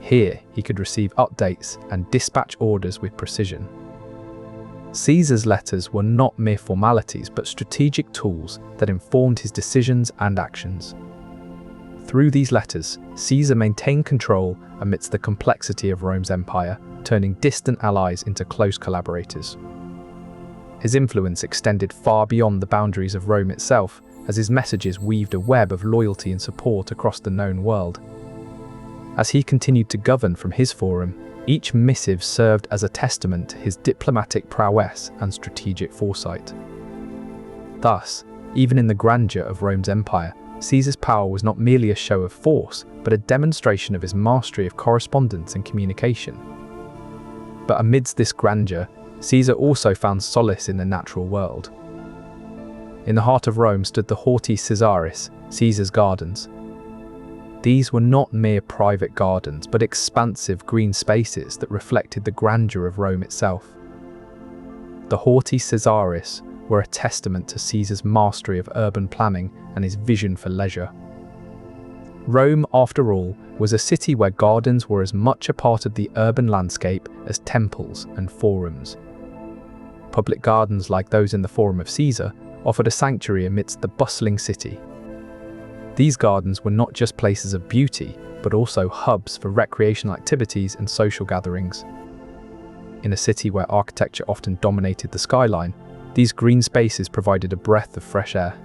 Here, he could receive updates and dispatch orders with precision. Caesar's letters were not mere formalities but strategic tools that informed his decisions and actions. Through these letters, Caesar maintained control amidst the complexity of Rome's empire, turning distant allies into close collaborators. His influence extended far beyond the boundaries of Rome itself, as his messages weaved a web of loyalty and support across the known world. As he continued to govern from his forum, each missive served as a testament to his diplomatic prowess and strategic foresight. Thus, even in the grandeur of Rome's empire, Caesar's power was not merely a show of force, but a demonstration of his mastery of correspondence and communication. But amidst this grandeur, Caesar also found solace in the natural world. In the heart of Rome stood the Hortus Caesaris, Caesar's gardens. These were not mere private gardens, but expansive green spaces that reflected the grandeur of Rome itself. The Hortus Caesaris were a testament to Caesar's mastery of urban planning and his vision for leisure. Rome, after all, was a city where gardens were as much a part of the urban landscape as temples and forums. Public gardens like those in the Forum of Caesar offered a sanctuary amidst the bustling city. These gardens were not just places of beauty, but also hubs for recreational activities and social gatherings. In a city where architecture often dominated the skyline, these green spaces provided a breath of fresh air.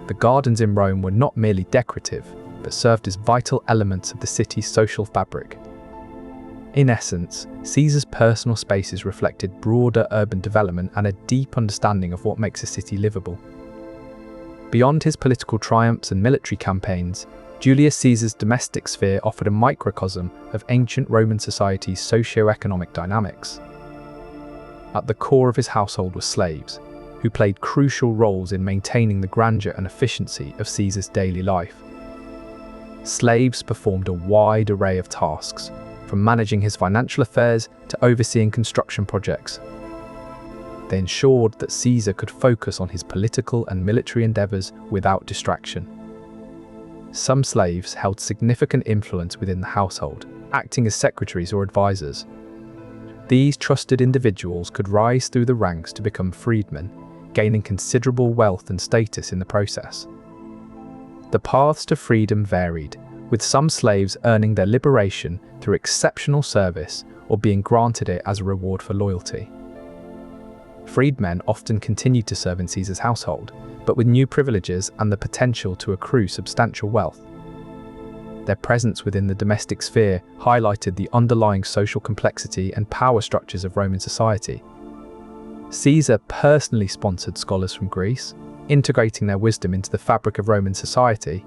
The gardens in Rome were not merely decorative, but served as vital elements of the city's social fabric. In essence, Caesar's personal spaces reflected broader urban development and a deep understanding of what makes a city livable. Beyond his political triumphs and military campaigns, Julius Caesar's domestic sphere offered a microcosm of ancient Roman society's socio-economic dynamics. At the core of his household were slaves, who played crucial roles in maintaining the grandeur and efficiency of Caesar's daily life. Slaves performed a wide array of tasks, from managing his financial affairs to overseeing construction projects. They ensured that Caesar could focus on his political and military endeavours without distraction. Some slaves held significant influence within the household, acting as secretaries or advisors. These trusted individuals could rise through the ranks to become freedmen, gaining considerable wealth and status in the process. The paths to freedom varied, with some slaves earning their liberation through exceptional service or being granted it as a reward for loyalty. Freedmen often continued to serve in Caesar's household, but with new privileges and the potential to accrue substantial wealth. Their presence within the domestic sphere highlighted the underlying social complexity and power structures of Roman society. Caesar personally sponsored scholars from Greece, integrating their wisdom into the fabric of Roman society.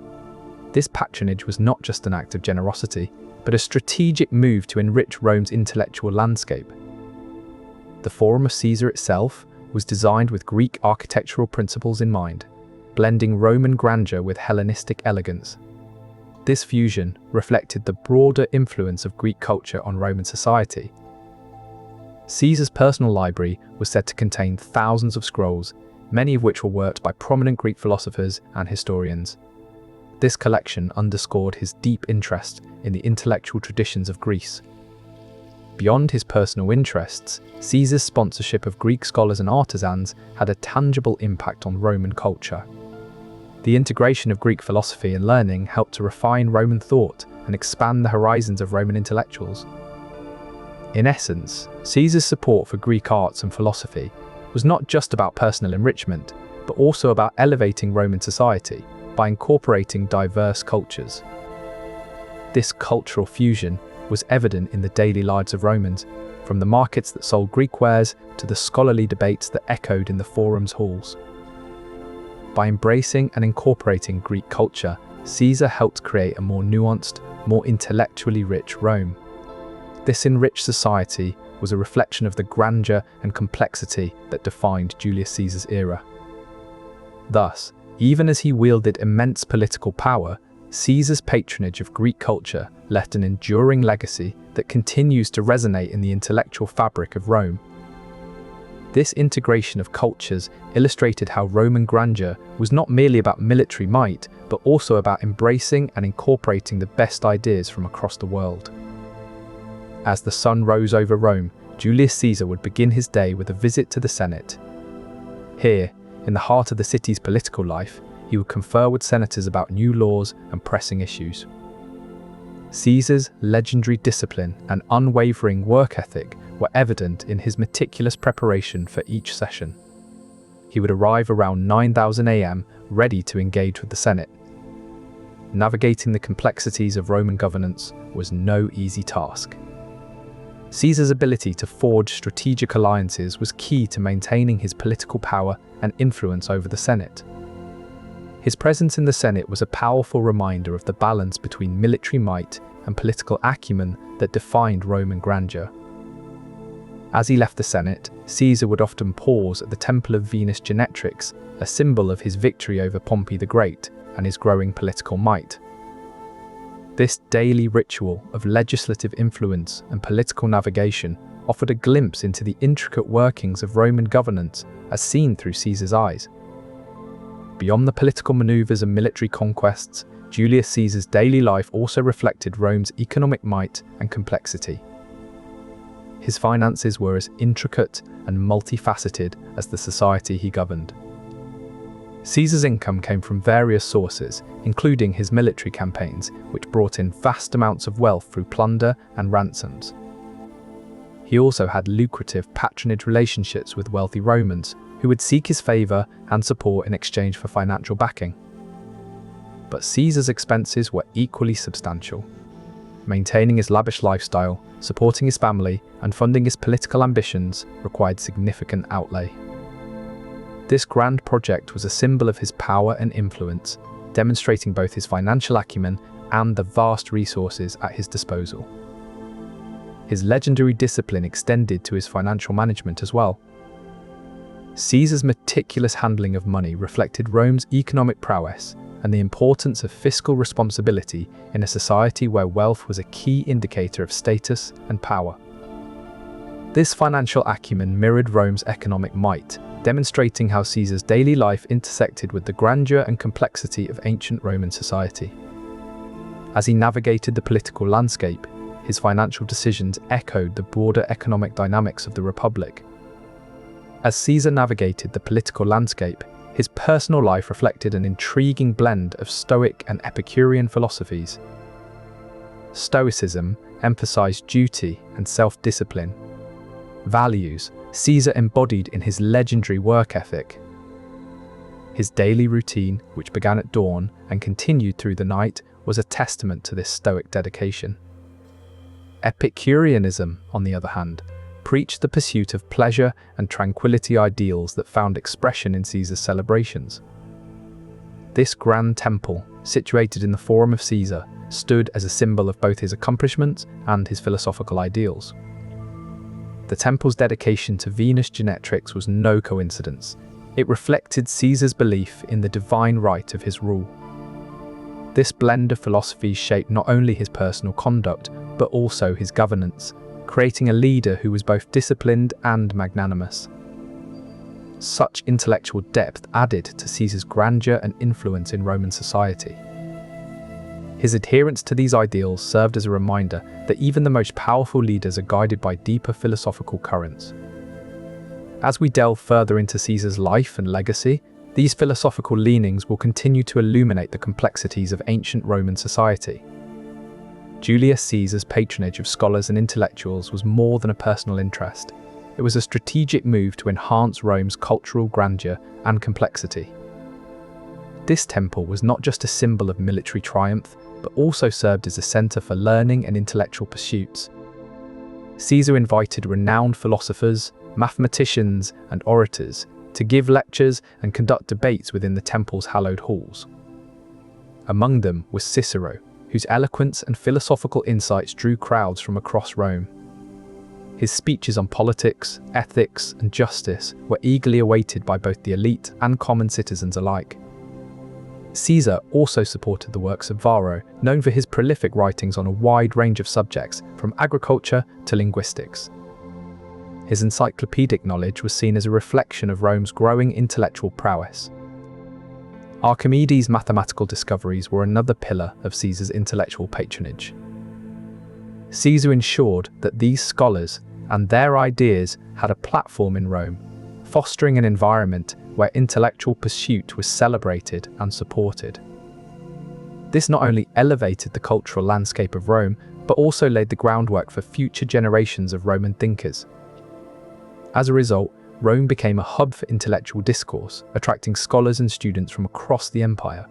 This patronage was not just an act of generosity, but a strategic move to enrich Rome's intellectual landscape. The Forum of Caesar itself was designed with Greek architectural principles in mind, blending Roman grandeur with Hellenistic elegance. This fusion reflected the broader influence of Greek culture on Roman society. Caesar's personal library was said to contain thousands of scrolls, many of which were worked by prominent Greek philosophers and historians. This collection underscored his deep interest in the intellectual traditions of Greece. Beyond his personal interests, Caesar's sponsorship of Greek scholars and artisans had a tangible impact on Roman culture. The integration of Greek philosophy and learning helped to refine Roman thought and expand the horizons of Roman intellectuals. In essence, Caesar's support for Greek arts and philosophy was not just about personal enrichment, but also about elevating Roman society by incorporating diverse cultures. This cultural fusion was evident in the daily lives of Romans, from the markets that sold Greek wares to the scholarly debates that echoed in the forum's halls. By embracing and incorporating Greek culture, Caesar helped create a more nuanced, more intellectually rich Rome. This enriched society was a reflection of the grandeur and complexity that defined Julius Caesar's era. Thus, even as he wielded immense political power, Caesar's patronage of Greek culture left an enduring legacy that continues to resonate in the intellectual fabric of Rome. This integration of cultures illustrated how Roman grandeur was not merely about military might, but also about embracing and incorporating the best ideas from across the world. As the sun rose over Rome, Julius Caesar would begin his day with a visit to the Senate. Here, in the heart of the city's political life, he would confer with senators about new laws and pressing issues. Caesar's legendary discipline and unwavering work ethic were evident in his meticulous preparation for each session. He would arrive around 9,000 AM, ready to engage with the Senate. Navigating the complexities of Roman governance was no easy task. Caesar's ability to forge strategic alliances was key to maintaining his political power and influence over the Senate. His presence in the Senate was a powerful reminder of the balance between military might and political acumen that defined Roman grandeur. As he left the Senate, Caesar would often pause at the Temple of Venus Genetrix, a symbol of his victory over Pompey the Great and his growing political might. This daily ritual of legislative influence and political navigation offered a glimpse into the intricate workings of Roman governance as seen through Caesar's eyes. Beyond the political maneuvers and military conquests, Julius Caesar's daily life also reflected Rome's economic might and complexity. His finances were as intricate and multifaceted as the society he governed. Caesar's income came from various sources, including his military campaigns, which brought in vast amounts of wealth through plunder and ransoms. He also had lucrative patronage relationships with wealthy Romans, who would seek his favour and support in exchange for financial backing. But Caesar's expenses were equally substantial. Maintaining his lavish lifestyle, supporting his family, and funding his political ambitions required significant outlay. This grand project was a symbol of his power and influence, demonstrating both his financial acumen and the vast resources at his disposal. His legendary discipline extended to his financial management as well. Caesar's meticulous handling of money reflected Rome's economic prowess and the importance of fiscal responsibility in a society where wealth was a key indicator of status and power. This financial acumen mirrored Rome's economic might, demonstrating how Caesar's daily life intersected with the grandeur and complexity of ancient Roman society. As he navigated the political landscape, his financial decisions echoed the broader economic dynamics of the Republic. As Caesar navigated the political landscape, his personal life reflected an intriguing blend of Stoic and Epicurean philosophies. Stoicism emphasized duty and self-discipline, values Caesar embodied in his legendary work ethic. His daily routine, which began at dawn and continued through the night, was a testament to this Stoic dedication. Epicureanism, on the other hand, preached the pursuit of pleasure and tranquility ideals that found expression in Caesar's celebrations. This grand temple, situated in the Forum of Caesar, stood as a symbol of both his accomplishments and his philosophical ideals. The temple's dedication to Venus Genetrix was no coincidence. It reflected Caesar's belief in the divine right of his rule. This blend of philosophies shaped not only his personal conduct, but also his governance, creating a leader who was both disciplined and magnanimous. Such intellectual depth added to Caesar's grandeur and influence in Roman society. His adherence to these ideals served as a reminder that even the most powerful leaders are guided by deeper philosophical currents. As we delve further into Caesar's life and legacy, these philosophical leanings will continue to illuminate the complexities of ancient Roman society. Julius Caesar's patronage of scholars and intellectuals was more than a personal interest. It was a strategic move to enhance Rome's cultural grandeur and complexity. This temple was not just a symbol of military triumph, but also served as a center for learning and intellectual pursuits. Caesar invited renowned philosophers, mathematicians, and orators to give lectures and conduct debates within the temple's hallowed halls. Among them was Cicero, whose eloquence and philosophical insights drew crowds from across Rome. His speeches on politics, ethics, and justice were eagerly awaited by both the elite and common citizens alike. Caesar also supported the works of Varro, known for his prolific writings on a wide range of subjects, from agriculture to linguistics. His encyclopedic knowledge was seen as a reflection of Rome's growing intellectual prowess. Archimedes' mathematical discoveries were another pillar of Caesar's intellectual patronage. Caesar ensured that these scholars and their ideas had a platform in Rome, fostering an environment where intellectual pursuit was celebrated and supported. This not only elevated the cultural landscape of Rome, but also laid the groundwork for future generations of Roman thinkers. As a result, Rome became a hub for intellectual discourse, attracting scholars and students from across the empire.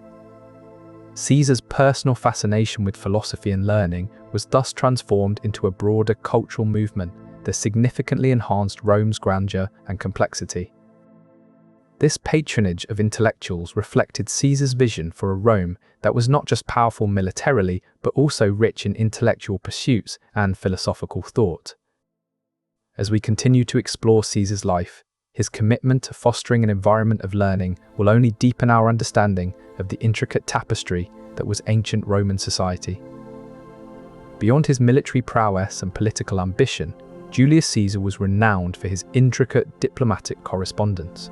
Caesar's personal fascination with philosophy and learning was thus transformed into a broader cultural movement that significantly enhanced Rome's grandeur and complexity. This patronage of intellectuals reflected Caesar's vision for a Rome that was not just powerful militarily, but also rich in intellectual pursuits and philosophical thought. As we continue to explore Caesar's life, his commitment to fostering an environment of learning will only deepen our understanding of the intricate tapestry that was ancient Roman society. Beyond his military prowess and political ambition, Julius Caesar was renowned for his intricate diplomatic correspondence.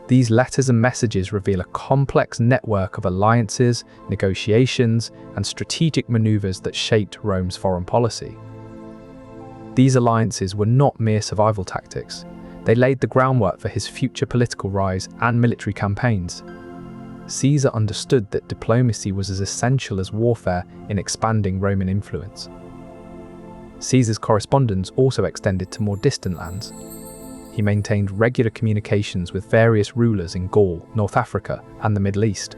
These letters and messages reveal a complex network of alliances, negotiations, and strategic maneuvers that shaped Rome's foreign policy. These alliances were not mere survival tactics. They laid the groundwork for his future political rise and military campaigns. Caesar understood that diplomacy was as essential as warfare in expanding Roman influence. Caesar's correspondence also extended to more distant lands. He maintained regular communications with various rulers in Gaul, North Africa, and the Middle East.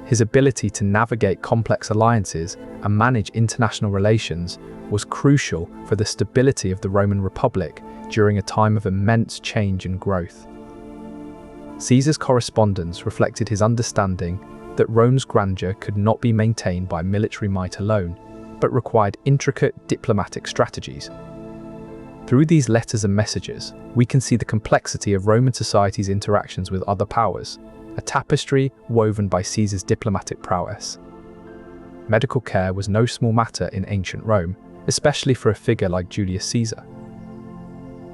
His ability to navigate complex alliances and manage international relations was crucial for the stability of the Roman Republic during a time of immense change and growth. Caesar's correspondence reflected his understanding that Rome's grandeur could not be maintained by military might alone, but required intricate diplomatic strategies. Through these letters and messages, we can see the complexity of Roman society's interactions with other powers, a tapestry woven by Caesar's diplomatic prowess. Medical care was no small matter in ancient Rome, especially for a figure like Julius Caesar.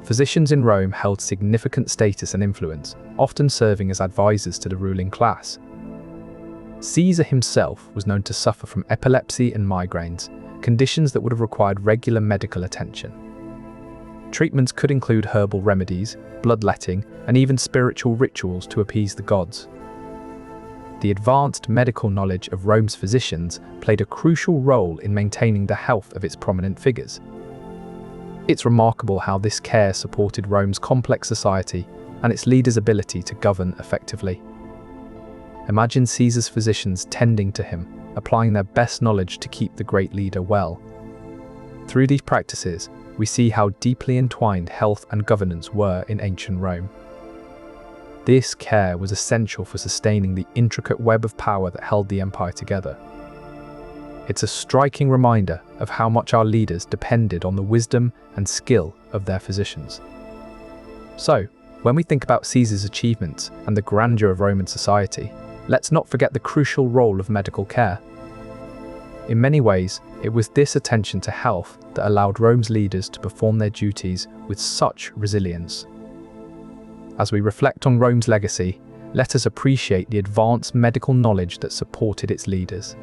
Physicians in Rome held significant status and influence, often serving as advisors to the ruling class. Caesar himself was known to suffer from epilepsy and migraines, conditions that would have required regular medical attention. Treatments could include herbal remedies, bloodletting, and even spiritual rituals to appease the gods. The advanced medical knowledge of Rome's physicians played a crucial role in maintaining the health of its prominent figures. It's remarkable how this care supported Rome's complex society and its leaders' ability to govern effectively. Imagine Caesar's physicians tending to him, applying their best knowledge to keep the great leader well. Through these practices, we see how deeply entwined health and governance were in ancient Rome. This care was essential for sustaining the intricate web of power that held the empire together. It's a striking reminder of how much our leaders depended on the wisdom and skill of their physicians. So, when we think about Caesar's achievements and the grandeur of Roman society, let's not forget the crucial role of medical care. In many ways, it was this attention to health that allowed Rome's leaders to perform their duties with such resilience. As we reflect on Rome's legacy, let us appreciate the advanced medical knowledge that supported its leaders.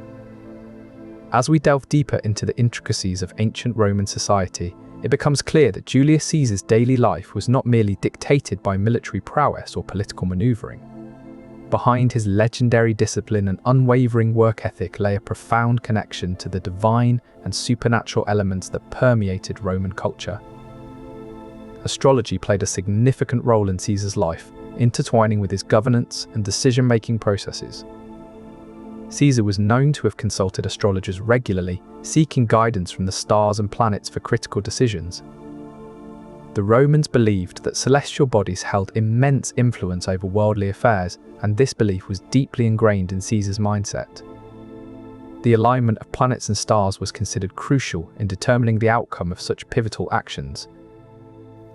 As we delve deeper into the intricacies of ancient Roman society, it becomes clear that Julius Caesar's daily life was not merely dictated by military prowess or political maneuvering. Behind his legendary discipline and unwavering work ethic lay a profound connection to the divine and supernatural elements that permeated Roman culture. Astrology played a significant role in Caesar's life, intertwining with his governance and decision-making processes. Caesar was known to have consulted astrologers regularly, seeking guidance from the stars and planets for critical decisions. The Romans believed that celestial bodies held immense influence over worldly affairs, and this belief was deeply ingrained in Caesar's mindset. The alignment of planets and stars was considered crucial in determining the outcome of such pivotal actions.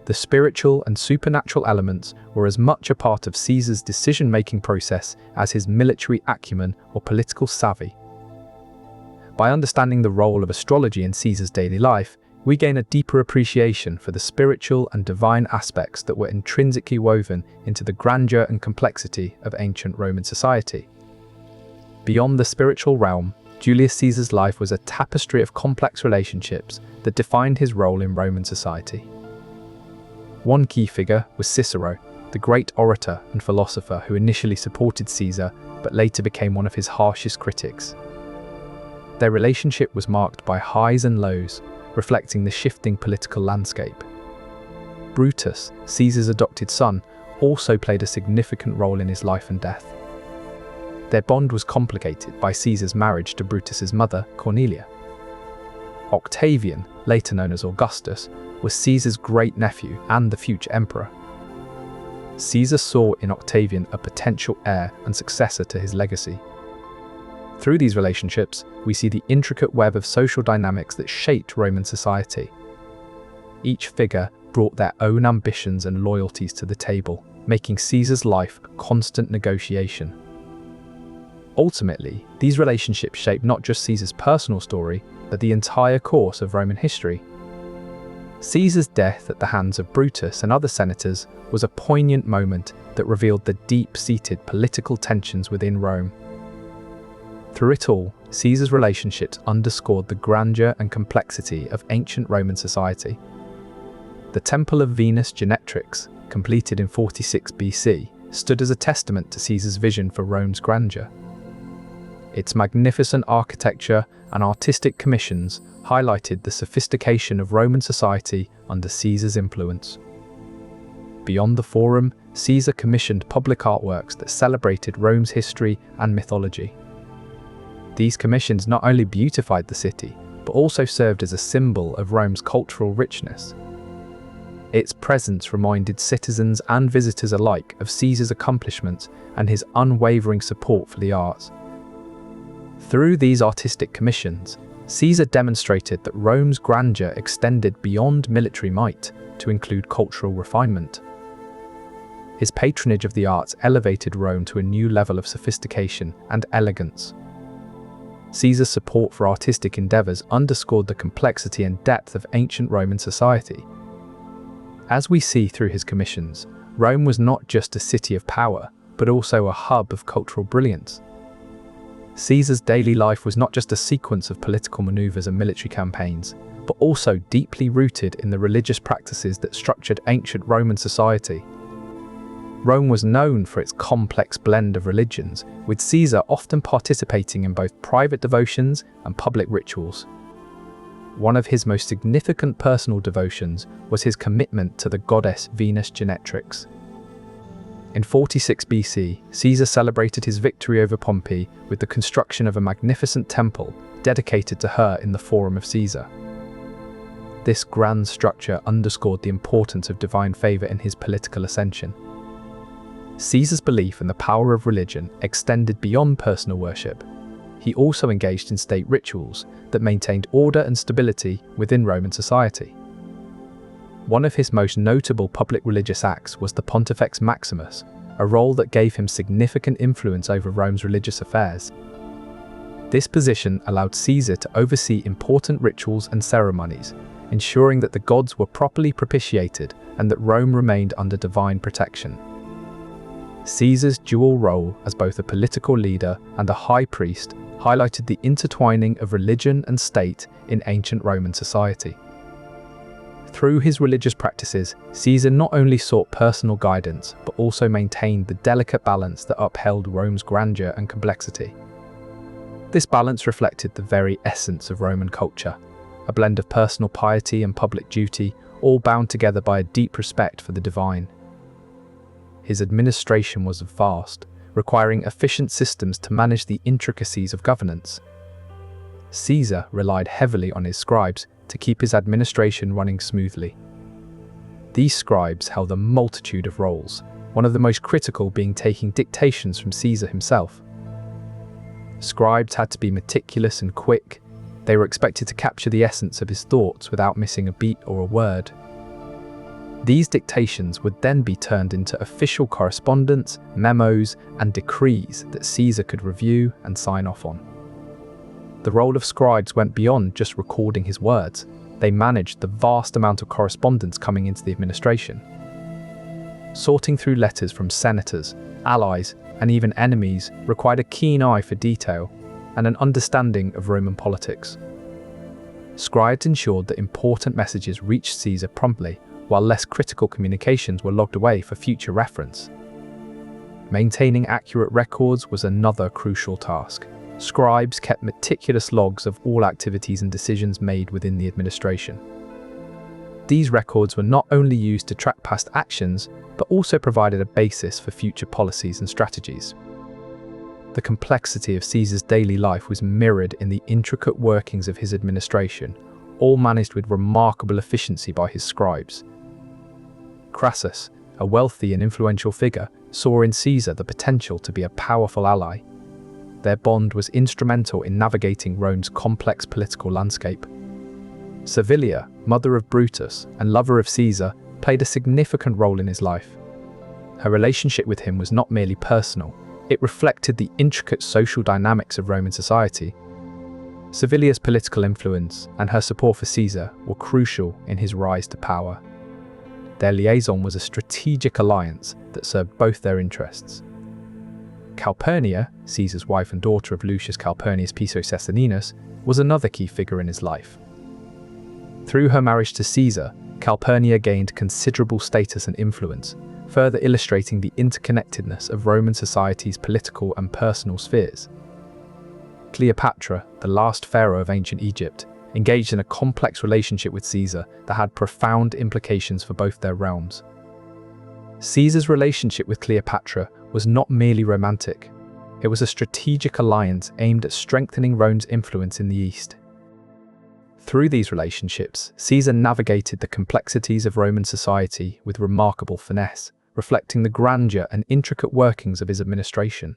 The spiritual and supernatural elements were as much a part of Caesar's decision-making process as his military acumen or political savvy. By understanding the role of astrology in Caesar's daily life, we gain a deeper appreciation for the spiritual and divine aspects that were intrinsically woven into the grandeur and complexity of ancient Roman society. Beyond the spiritual realm, Julius Caesar's life was a tapestry of complex relationships that defined his role in Roman society. One key figure was Cicero, the great orator and philosopher who initially supported Caesar but later became one of his harshest critics. Their relationship was marked by highs and lows, reflecting the shifting political landscape. Brutus, Caesar's adopted son, also played a significant role in his life and death. Their bond was complicated by Caesar's marriage to Brutus's mother, Cornelia. Octavian, later known as Augustus, was Caesar's great-nephew and the future emperor. Caesar saw in Octavian a potential heir and successor to his legacy. Through these relationships, we see the intricate web of social dynamics that shaped Roman society. Each figure brought their own ambitions and loyalties to the table, making Caesar's life a constant negotiation. Ultimately, these relationships shaped not just Caesar's personal story, but the entire course of Roman history. Caesar's death at the hands of Brutus and other senators was a poignant moment that revealed the deep-seated political tensions within Rome. Through it all, Caesar's relationships underscored the grandeur and complexity of ancient Roman society. The Temple of Venus Genetrix, completed in 46 BC, stood as a testament to Caesar's vision for Rome's grandeur. Its magnificent architecture and artistic commissions highlighted the sophistication of Roman society under Caesar's influence. Beyond the Forum, Caesar commissioned public artworks that celebrated Rome's history and mythology. These commissions not only beautified the city, but also served as a symbol of Rome's cultural richness. Its presence reminded citizens and visitors alike of Caesar's accomplishments and his unwavering support for the arts. Through these artistic commissions, Caesar demonstrated that Rome's grandeur extended beyond military might to include cultural refinement. His patronage of the arts elevated Rome to a new level of sophistication and elegance. Caesar's support for artistic endeavors underscored the complexity and depth of ancient Roman society. As we see through his commissions, Rome was not just a city of power, but also a hub of cultural brilliance. Caesar's daily life was not just a sequence of political maneuvers and military campaigns, but also deeply rooted in the religious practices that structured ancient Roman society. Rome was known for its complex blend of religions, with Caesar often participating in both private devotions and public rituals. One of his most significant personal devotions was his commitment to the goddess Venus Genetrix. In 46 BC, Caesar celebrated his victory over Pompey with the construction of a magnificent temple dedicated to her in the Forum of Caesar. This grand structure underscored the importance of divine favor in his political ascension. Caesar's belief in the power of religion extended beyond personal worship. He also engaged in state rituals that maintained order and stability within Roman society. One of his most notable public religious acts was the Pontifex Maximus, a role that gave him significant influence over Rome's religious affairs. This position allowed Caesar to oversee important rituals and ceremonies, ensuring that the gods were properly propitiated and that Rome remained under divine protection. Caesar's dual role as both a political leader and a high priest highlighted the intertwining of religion and state in ancient Roman society. Through his religious practices, Caesar not only sought personal guidance, but also maintained the delicate balance that upheld Rome's grandeur and complexity. This balance reflected the very essence of Roman culture, a blend of personal piety and public duty, all bound together by a deep respect for the divine. His administration was vast, requiring efficient systems to manage the intricacies of governance. Caesar relied heavily on his scribes to keep his administration running smoothly. These scribes held a multitude of roles, one of the most critical being taking dictations from Caesar himself. Scribes had to be meticulous and quick. They were expected to capture the essence of his thoughts without missing a beat or a word. These dictations would then be turned into official correspondence, memos, and decrees that Caesar could review and sign off on. The role of scribes went beyond just recording his words. they managed the vast amount of correspondence coming into the administration. Sorting through letters from senators, allies, and even enemies required a keen eye for detail and an understanding of Roman politics. Scribes ensured that important messages reached Caesar promptly, while less critical communications were logged away for future reference. Maintaining accurate records was another crucial task. Scribes kept meticulous logs of all activities and decisions made within the administration. These records were not only used to track past actions, but also provided a basis for future policies and strategies. The complexity of Caesar's daily life was mirrored in the intricate workings of his administration, all managed with remarkable efficiency by his scribes. Crassus, a wealthy and influential figure, saw in Caesar the potential to be a powerful ally. Their bond was instrumental in navigating Rome's complex political landscape. Servilia, mother of Brutus and lover of Caesar, played a significant role in his life. Her relationship with him was not merely personal, it reflected the intricate social dynamics of Roman society. Servilia's political influence and her support for Caesar were crucial in his rise to power. Their liaison was a strategic alliance that served both their interests. Calpurnia, Caesar's wife and daughter of Lucius Calpurnius Piso Sessioninus, was another key figure in his life. Through her marriage to Caesar, Calpurnia gained considerable status and influence, further illustrating the interconnectedness of Roman society's political and personal spheres. Cleopatra, the last pharaoh of ancient Egypt, engaged in a complex relationship with Caesar that had profound implications for both their realms. Caesar's relationship with Cleopatra was not merely romantic, it was a strategic alliance aimed at strengthening Rome's influence in the East. Through these relationships, Caesar navigated the complexities of Roman society with remarkable finesse, reflecting the grandeur and intricate workings of his administration.